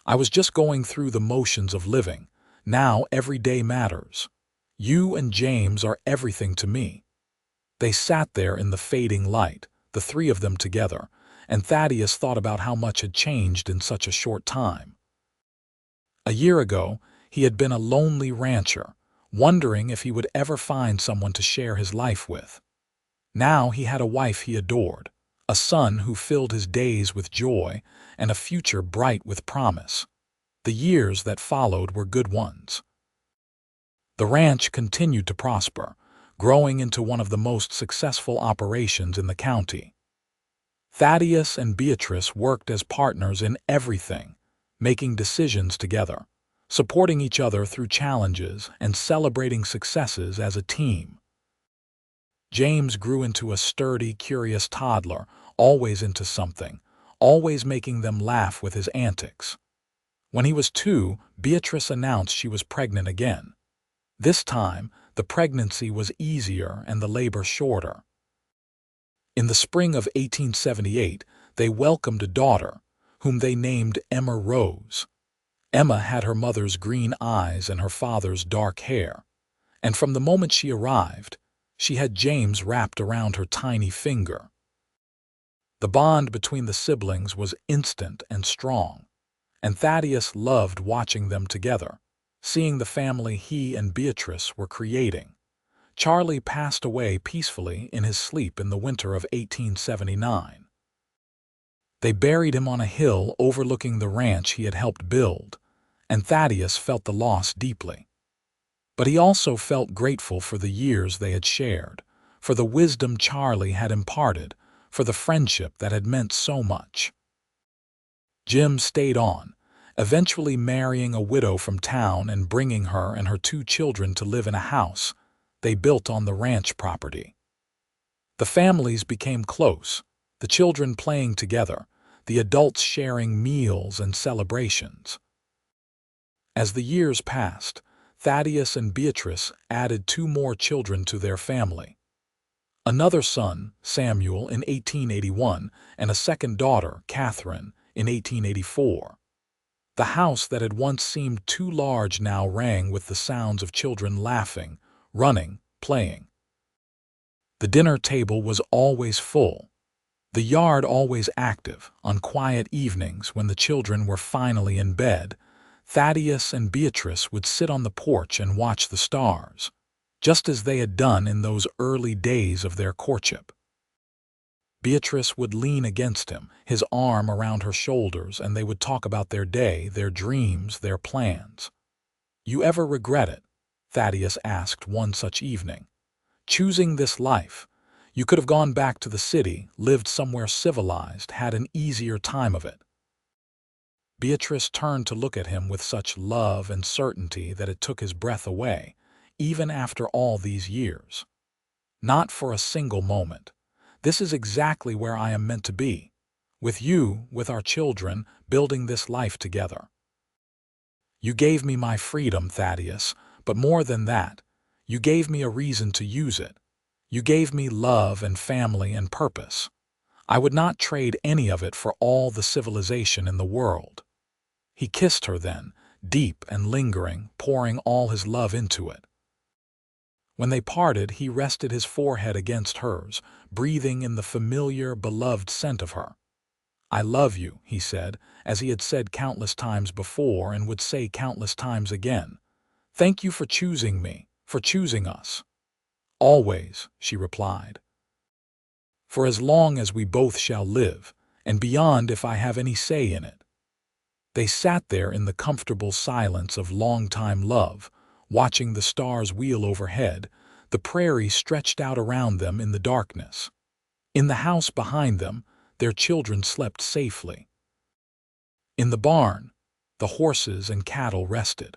I was just going through the motions of living. Now every day matters. You and James are everything to me." They sat there in the fading light, the three of them together, and Thaddeus thought about how much had changed in such a short time. A year ago, he had been a lonely rancher, wondering if he would ever find someone to share his life with. Now he had a wife he adored, a son who filled his days with joy, and a future bright with promise. The years that followed were good ones. The ranch continued to prosper, growing into one of the most successful operations in the county. Thaddeus and Beatrice worked as partners in everything, making decisions together, supporting each other through challenges, and celebrating successes as a team. James grew into a sturdy, curious toddler, always into something, always making them laugh with his antics. When he was 2, Beatrice announced she was pregnant again. This time, the pregnancy was easier and the labor shorter. In the spring of 1878, they welcomed a daughter, whom they named Emma Rose. Emma had her mother's green eyes and her father's dark hair, and from the moment she arrived, she had James wrapped around her tiny finger. The bond between the siblings was instant and strong, and Thaddeus loved watching them together, seeing the family he and Beatrice were creating. Charlie passed away peacefully in his sleep in the winter of 1879. They buried him on a hill overlooking the ranch he had helped build, and Thaddeus felt the loss deeply. But he also felt grateful for the years they had shared, for the wisdom Charlie had imparted, for the friendship that had meant so much. Jim stayed on, eventually marrying a widow from town and bringing her and her 2 children to live in a house they built on the ranch property. The families became close, the children playing together, the adults sharing meals and celebrations. As the years passed, Thaddeus and Beatrice added 2 more children to their family. Another son, Samuel, in 1881, and a second daughter, Catherine, in 1884. The house that had once seemed too large now rang with the sounds of children laughing, running, playing. The dinner table was always full, the yard always active. On quiet evenings when the children were finally in bed, Thaddeus and Beatrice would sit on the porch and watch the stars, just as they had done in those early days of their courtship. Beatrice would lean against him, his arm around her shoulders, and they would talk about their day, their dreams, their plans. "You ever regret it?" Thaddeus asked one such evening. "Choosing this life? You could have gone back to the city, lived somewhere civilized, had an easier time of it." Beatrice turned to look at him with such love and certainty that it took his breath away, even after all these years. "Not for a single moment. This is exactly where I am meant to be. With you, with our children, building this life together. You gave me my freedom, Thaddeus, but more than that, you gave me a reason to use it. You gave me love and family and purpose. I would not trade any of it for all the civilization in the world." He kissed her then, deep and lingering, pouring all his love into it. When they parted, he rested his forehead against hers, breathing in the familiar, beloved scent of her. "I love you," he said, as he had said countless times before and would say countless times again. "Thank you for choosing me, for choosing us." "Always," she replied. "For as long as we both shall live, and beyond if I have any say in it." They sat there in the comfortable silence of long-time love, watching the stars wheel overhead, the prairie stretched out around them in the darkness. In the house behind them, their children slept safely. In the barn, the horses and cattle rested.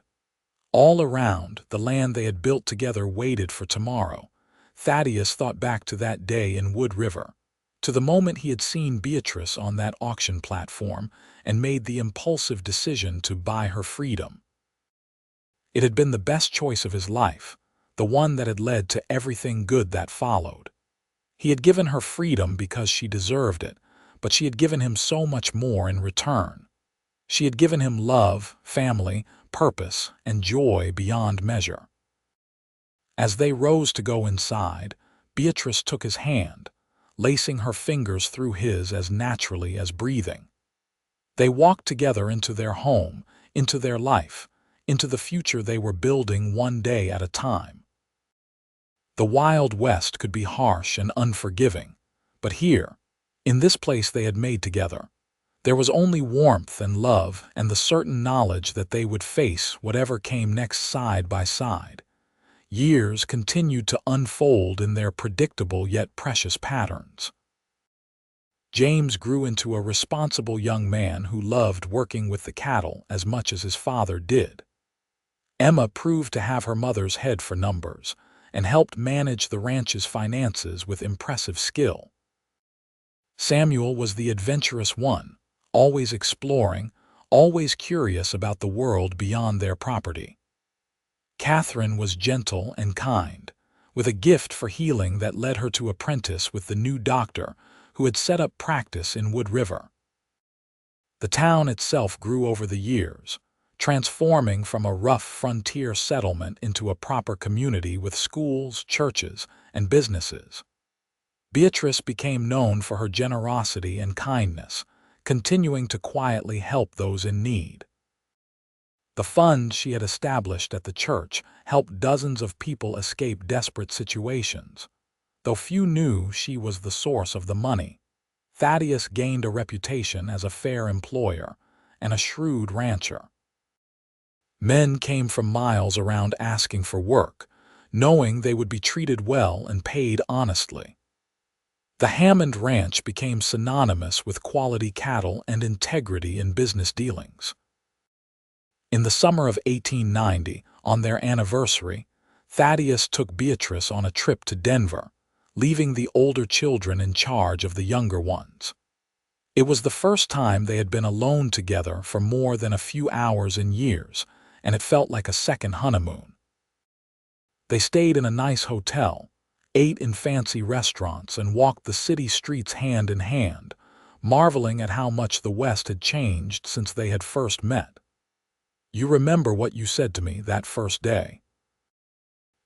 All around, the land they had built together waited for tomorrow. Thaddeus thought back to that day in Wood River, to the moment he had seen Beatrice on that auction platform and made the impulsive decision to buy her freedom. It had been the best choice of his life, the one that had led to everything good that followed. He had given her freedom because she deserved it, but she had given him so much more in return. She had given him love, family, purpose, and joy beyond measure. As they rose to go inside, Beatrice took his hand, lacing her fingers through his as naturally as breathing. They walked together into their home, into their life, into the future they were building one day at a time. The Wild West could be harsh and unforgiving, but here, in this place they had made together, there was only warmth and love and the certain knowledge that they would face whatever came next side by side. Years continued to unfold in their predictable yet precious patterns. James grew into a responsible young man who loved working with the cattle as much as his father did. Emma proved to have her mother's head for numbers and helped manage the ranch's finances with impressive skill. Samuel was the adventurous one, always exploring, always curious about the world beyond their property. Catherine was gentle and kind, with a gift for healing that led her to apprentice with the new doctor who had set up practice in Wood River. The town itself grew over the years, transforming from a rough frontier settlement into a proper community with schools, churches, and businesses. Beatrice became known for her generosity and kindness, continuing to quietly help those in need. The fund she had established at the church helped dozens of people escape desperate situations. Though few knew she was the source of the money, Thaddeus gained a reputation as a fair employer and a shrewd rancher. Men came from miles around asking for work, knowing they would be treated well and paid honestly. The Hammond Ranch became synonymous with quality cattle and integrity in business dealings. In the summer of 1890, on their anniversary, Thaddeus took Beatrice on a trip to Denver, leaving the older children in charge of the younger ones. It was the first time they had been alone together for more than a few hours in years, and it felt like a second honeymoon. They stayed in a nice hotel, ate in fancy restaurants, and walked the city streets hand in hand, marveling at how much the West had changed since they had first met. You remember what you said to me that first day?"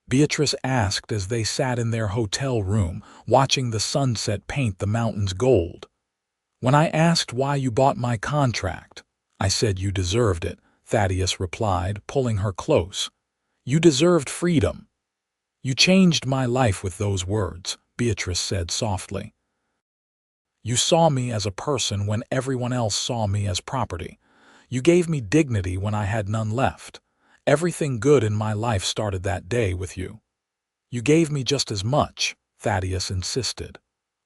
Beatrice asked as they sat in their hotel room, watching the sunset paint the mountains gold. "When I asked why you bought my contract, I said you deserved it," Thaddeus replied, pulling her close. "You deserved freedom." "You changed my life with those words," Beatrice said softly. "You saw me as a person when everyone else saw me as property. You gave me dignity when I had none left. Everything good in my life started that day with you." "You gave me just as much," Thaddeus insisted.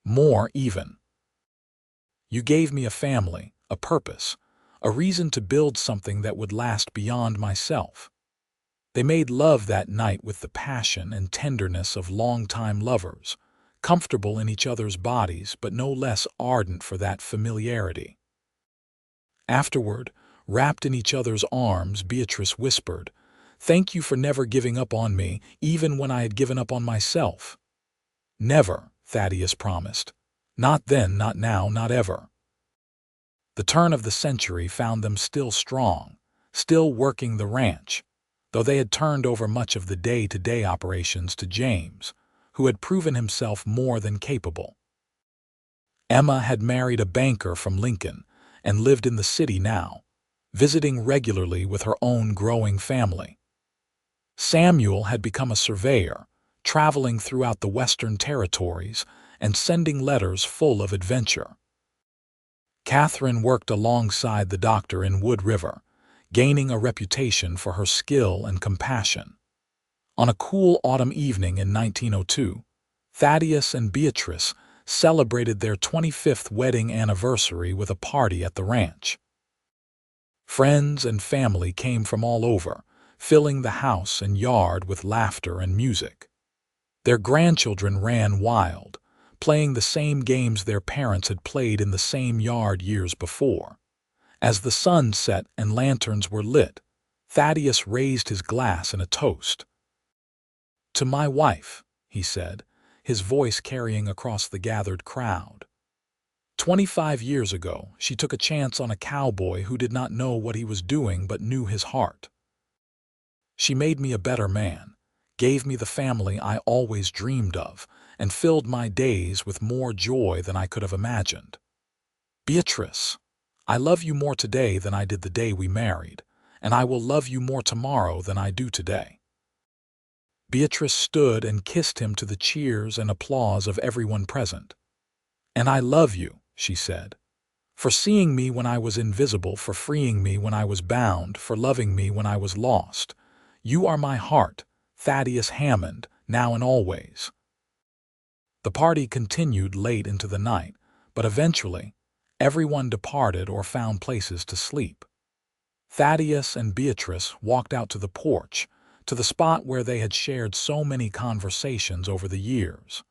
"More even. You gave me a family, a purpose, a reason to build something that would last beyond myself." They made love that night with the passion and tenderness of longtime lovers, comfortable in each other's bodies but no less ardent for that familiarity. Afterward, wrapped in each other's arms, Beatrice whispered, "Thank you for never giving up on me, even when I had given up on myself." "Never," Thaddeus promised. "Not then, not now, not ever." The turn of the century found them still strong, still working the ranch, though they had turned over much of the day-to-day operations to James, who had proven himself more than capable. Emma had married a banker from Lincoln and lived in the city now, visiting regularly with her own growing family. Samuel had become a surveyor, traveling throughout the Western territories and sending letters full of adventure. Catherine worked alongside the doctor in Wood River, gaining a reputation for her skill and compassion. On a cool autumn evening in 1902, Thaddeus and Beatrice celebrated their 25th wedding anniversary with a party at the ranch. Friends and family came from all over, filling the house and yard with laughter and music. Their grandchildren ran wild, playing the same games their parents had played in the same yard years before. As the sun set and lanterns were lit, Thaddeus raised his glass in a toast. "To my wife," he said, his voice carrying across the gathered crowd. 25 years ago, she took a chance on a cowboy who did not know what he was doing but knew his heart. She made me a better man, gave me the family I always dreamed of, and filled my days with more joy than I could have imagined. Beatrice, I love you more today than I did the day we married, and I will love you more tomorrow than I do today." Beatrice stood and kissed him to the cheers and applause of everyone present. "And I love you," she said, "for seeing me when I was invisible, for freeing me when I was bound, for loving me when I was lost. You are my heart, Thaddeus Hammond, now and always." The party continued late into the night, but eventually, everyone departed or found places to sleep. Thaddeus and Beatrice walked out to the porch, to the spot where they had shared so many conversations over the years.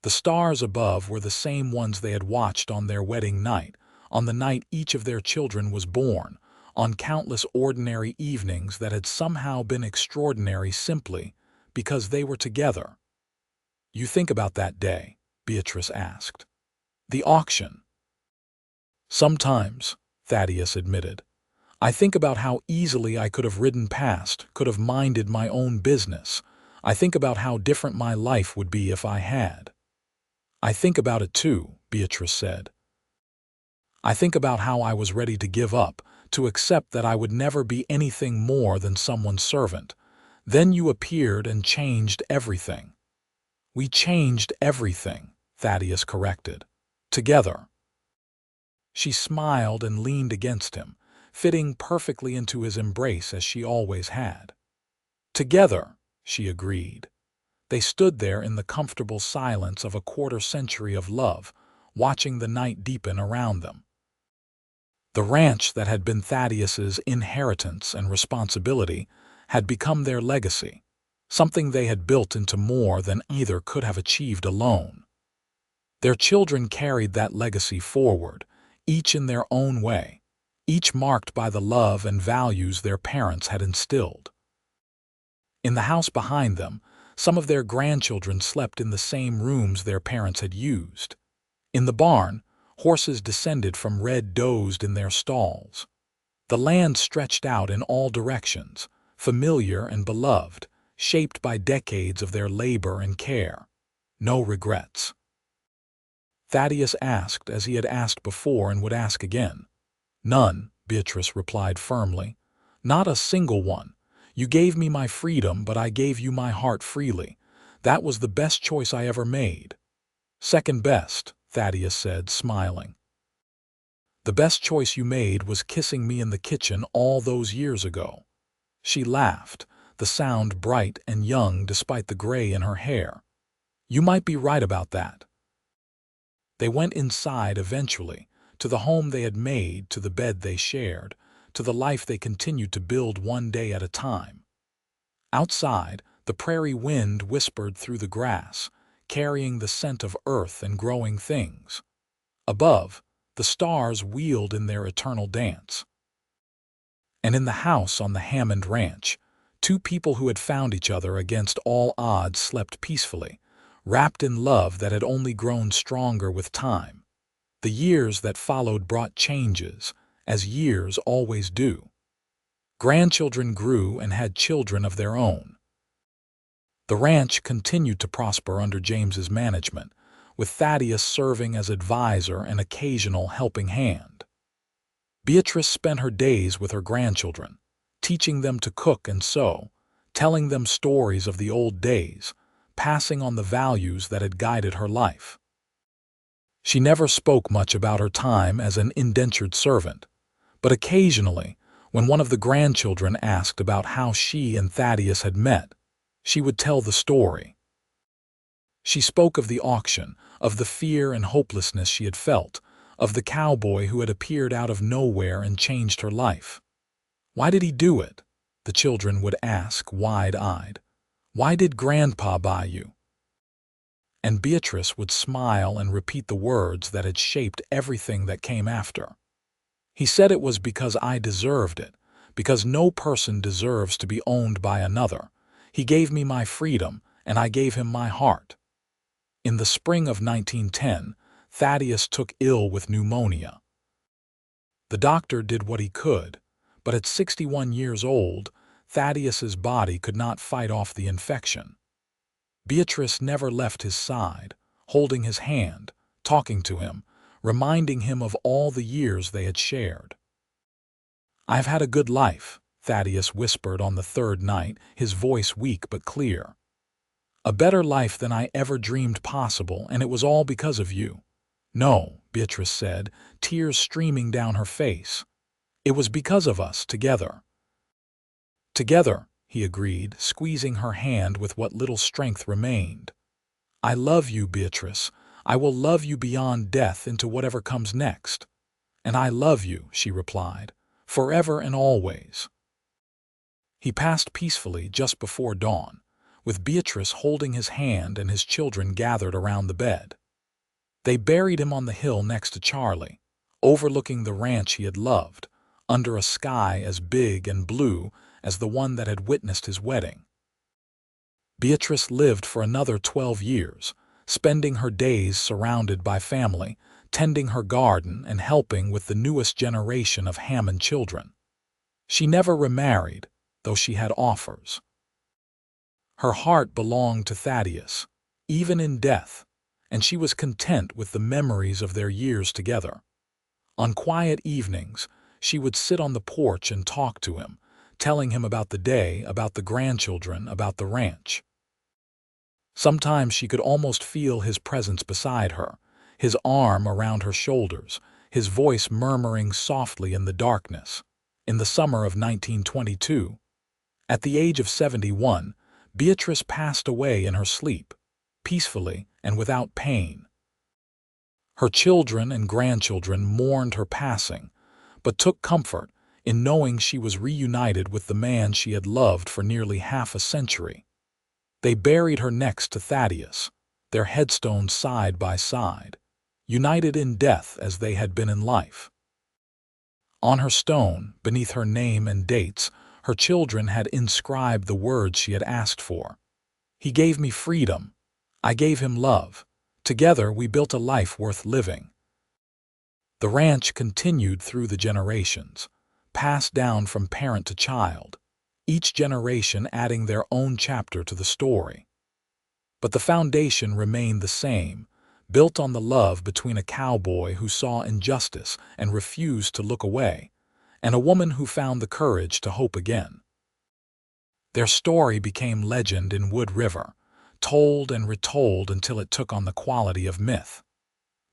The stars above were the same ones they had watched on their wedding night, on the night each of their children was born, on countless ordinary evenings that had somehow been extraordinary simply because they were together. "You think about that day?" Beatrice asked. "The auction?" "Sometimes," Thaddeus admitted. "I think about how easily I could have ridden past, could have minded my own business. I think about how different my life would be if I had." "I think about it too," Beatrice said. "I think about how I was ready to give up, to accept that I would never be anything more than someone's servant. Then you appeared and changed everything." "We changed everything," Thaddeus corrected. "Together." She smiled and leaned against him, fitting perfectly into his embrace as she always had. "Together," she agreed. They stood there in the comfortable silence of a quarter-century of love, watching the night deepen around them. The ranch that had been Thaddeus's inheritance and responsibility had become their legacy, something they had built into more than either could have achieved alone. Their children carried that legacy forward, each in their own way, each marked by the love and values their parents had instilled. In the house behind them, some of their grandchildren slept in the same rooms their parents had used. In the barn, horses descended from red dozed in their stalls. The land stretched out in all directions, familiar and beloved, shaped by decades of their labor and care. No regrets. Thaddeus asked as he had asked before and would ask again. None, Beatrice replied firmly. Not a single one. You gave me my freedom, but I gave you my heart freely. That was the best choice I ever made. Second best, Thaddeus said, smiling. The best choice you made was kissing me in the kitchen all those years ago. She laughed, the sound bright and young despite the gray in her hair. You might be right about that. They went inside eventually, to the home they had made, to the bed they shared, to the life they continued to build one day at a time. Outside, the prairie wind whispered through the grass, carrying the scent of earth and growing things. Above, the stars wheeled in their eternal dance. And in the house on the Hammond ranch, two people who had found each other against all odds slept peacefully, wrapped in love that had only grown stronger with time. The years that followed brought changes, as years always do. Grandchildren grew and had children of their own. The ranch continued to prosper under James's management, with Thaddeus serving as advisor and occasional helping hand. Beatrice spent her days with her grandchildren, teaching them to cook and sew, telling them stories of the old days, passing on the values that had guided her life. She never spoke much about her time as an indentured servant, but occasionally, when one of the grandchildren asked about how she and Thaddeus had met, she would tell the story. She spoke of the auction, of the fear and hopelessness she had felt, of the cowboy who had appeared out of nowhere and changed her life. Why did he do it? The children would ask, wide-eyed. Why did Grandpa buy you? And Beatrice would smile and repeat the words that had shaped everything that came after. He said it was because I deserved it, because no person deserves to be owned by another. He gave me my freedom, and I gave him my heart. In the spring of 1910, Thaddeus took ill with pneumonia. The doctor did what he could, but at 61 years old, Thaddeus's body could not fight off the infection. Beatrice never left his side, holding his hand, talking to him, reminding him of all the years they had shared. I've had a good life, Thaddeus whispered on the third night, his voice weak but clear. A better life than I ever dreamed possible, and it was all because of you. No, Beatrice said, tears streaming down her face. It was because of us, together. Together, he agreed, squeezing her hand with what little strength remained. I love you, Beatrice. I will love you beyond death into whatever comes next. And I love you, she replied, forever and always. He passed peacefully just before dawn, with Beatrice holding his hand and his children gathered around the bed. They buried him on the hill next to Charlie, overlooking the ranch he had loved, under a sky as big and blue as the one that had witnessed his wedding. Beatrice lived for another 12 years, spending her days surrounded by family, tending her garden and helping with the newest generation of Hammond children. She never remarried, though she had offers. Her heart belonged to Thaddeus, even in death, and she was content with the memories of their years together. On quiet evenings, she would sit on the porch and talk to him, telling him about the day, about the grandchildren, about the ranch. Sometimes she could almost feel his presence beside her, his arm around her shoulders, his voice murmuring softly in the darkness. In the summer of 1922, at the age of 71, Beatrice passed away in her sleep, peacefully and without pain. Her children and grandchildren mourned her passing, but took comfort in knowing she was reunited with the man she had loved for nearly half a century. They buried her next to Thaddeus, their headstones side by side, united in death as they had been in life. On her stone, beneath her name and dates, her children had inscribed the words she had asked for. He gave me freedom. I gave him love. Together we built a life worth living. The ranch continued through the generations, passed down from parent to child, each generation adding their own chapter to the story. But the foundation remained the same, built on the love between a cowboy who saw injustice and refused to look away, and a woman who found the courage to hope again. Their story became legend in Wood River, told and retold until it took on the quality of myth.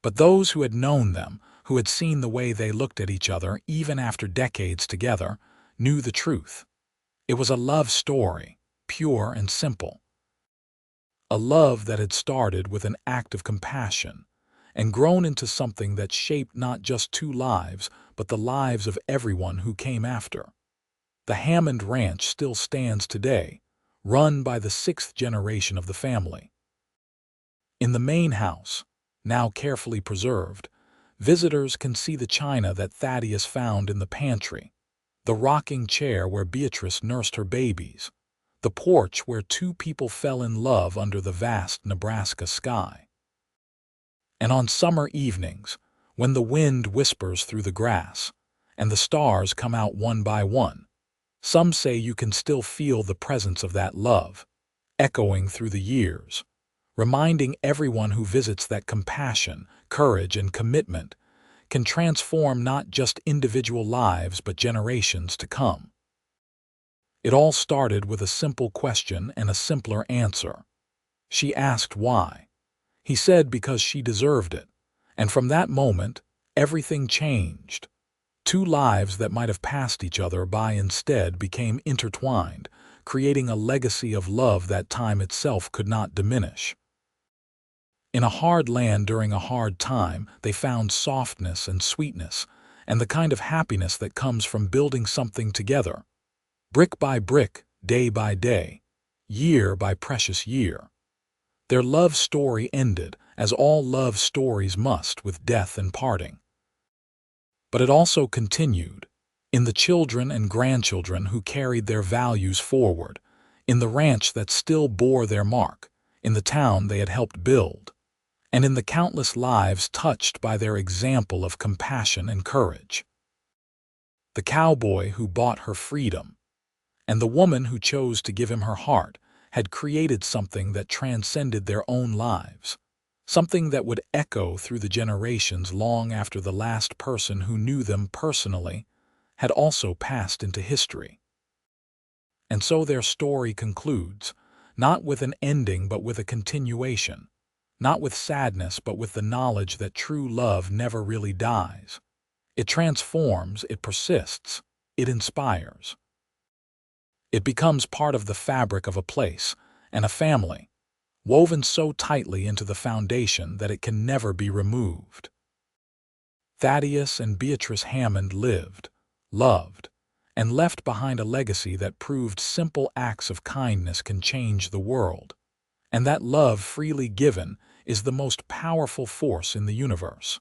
But those who had known them, who had seen the way they looked at each other even after decades together, knew the truth. It was a love story, pure and simple. A love that had started with an act of compassion and grown into something that shaped not just two lives, but the lives of everyone who came after. The Hammond Ranch still stands today, run by the sixth generation of the family. In the main house, now carefully preserved, visitors can see the china that Thaddeus found in the pantry, the rocking chair where Beatrice nursed her babies, the porch where two people fell in love under the vast Nebraska sky. And on summer evenings, when the wind whispers through the grass and the stars come out one by one, some say you can still feel the presence of that love, echoing through the years, reminding everyone who visits that compassion, courage, and commitment can transform not just individual lives but generations to come. It all started with a simple question and a simpler answer. She asked why. He said because she deserved it, and from that moment, everything changed. Two lives that might have passed each other by instead became intertwined, creating a legacy of love that time itself could not diminish. In a hard land during a hard time, they found softness and sweetness, and the kind of happiness that comes from building something together. Brick by brick, day by day, year by precious year. Their love story ended, as all love stories must, with death and parting. But it also continued, in the children and grandchildren who carried their values forward, in the ranch that still bore their mark, in the town they had helped build, and in the countless lives touched by their example of compassion and courage. The cowboy who bought her freedom, and the woman who chose to give him her heart, had created something that transcended their own lives, something that would echo through the generations long after the last person who knew them personally had also passed into history. And so their story concludes, not with an ending but with a continuation, not with sadness but with the knowledge that true love never really dies. It transforms, it persists, it inspires. It becomes part of the fabric of a place and a family, woven so tightly into the foundation that it can never be removed. Thaddeus and Beatrice Hammond lived, loved, and left behind a legacy that proved simple acts of kindness can change the world, and that love freely given is the most powerful force in the universe.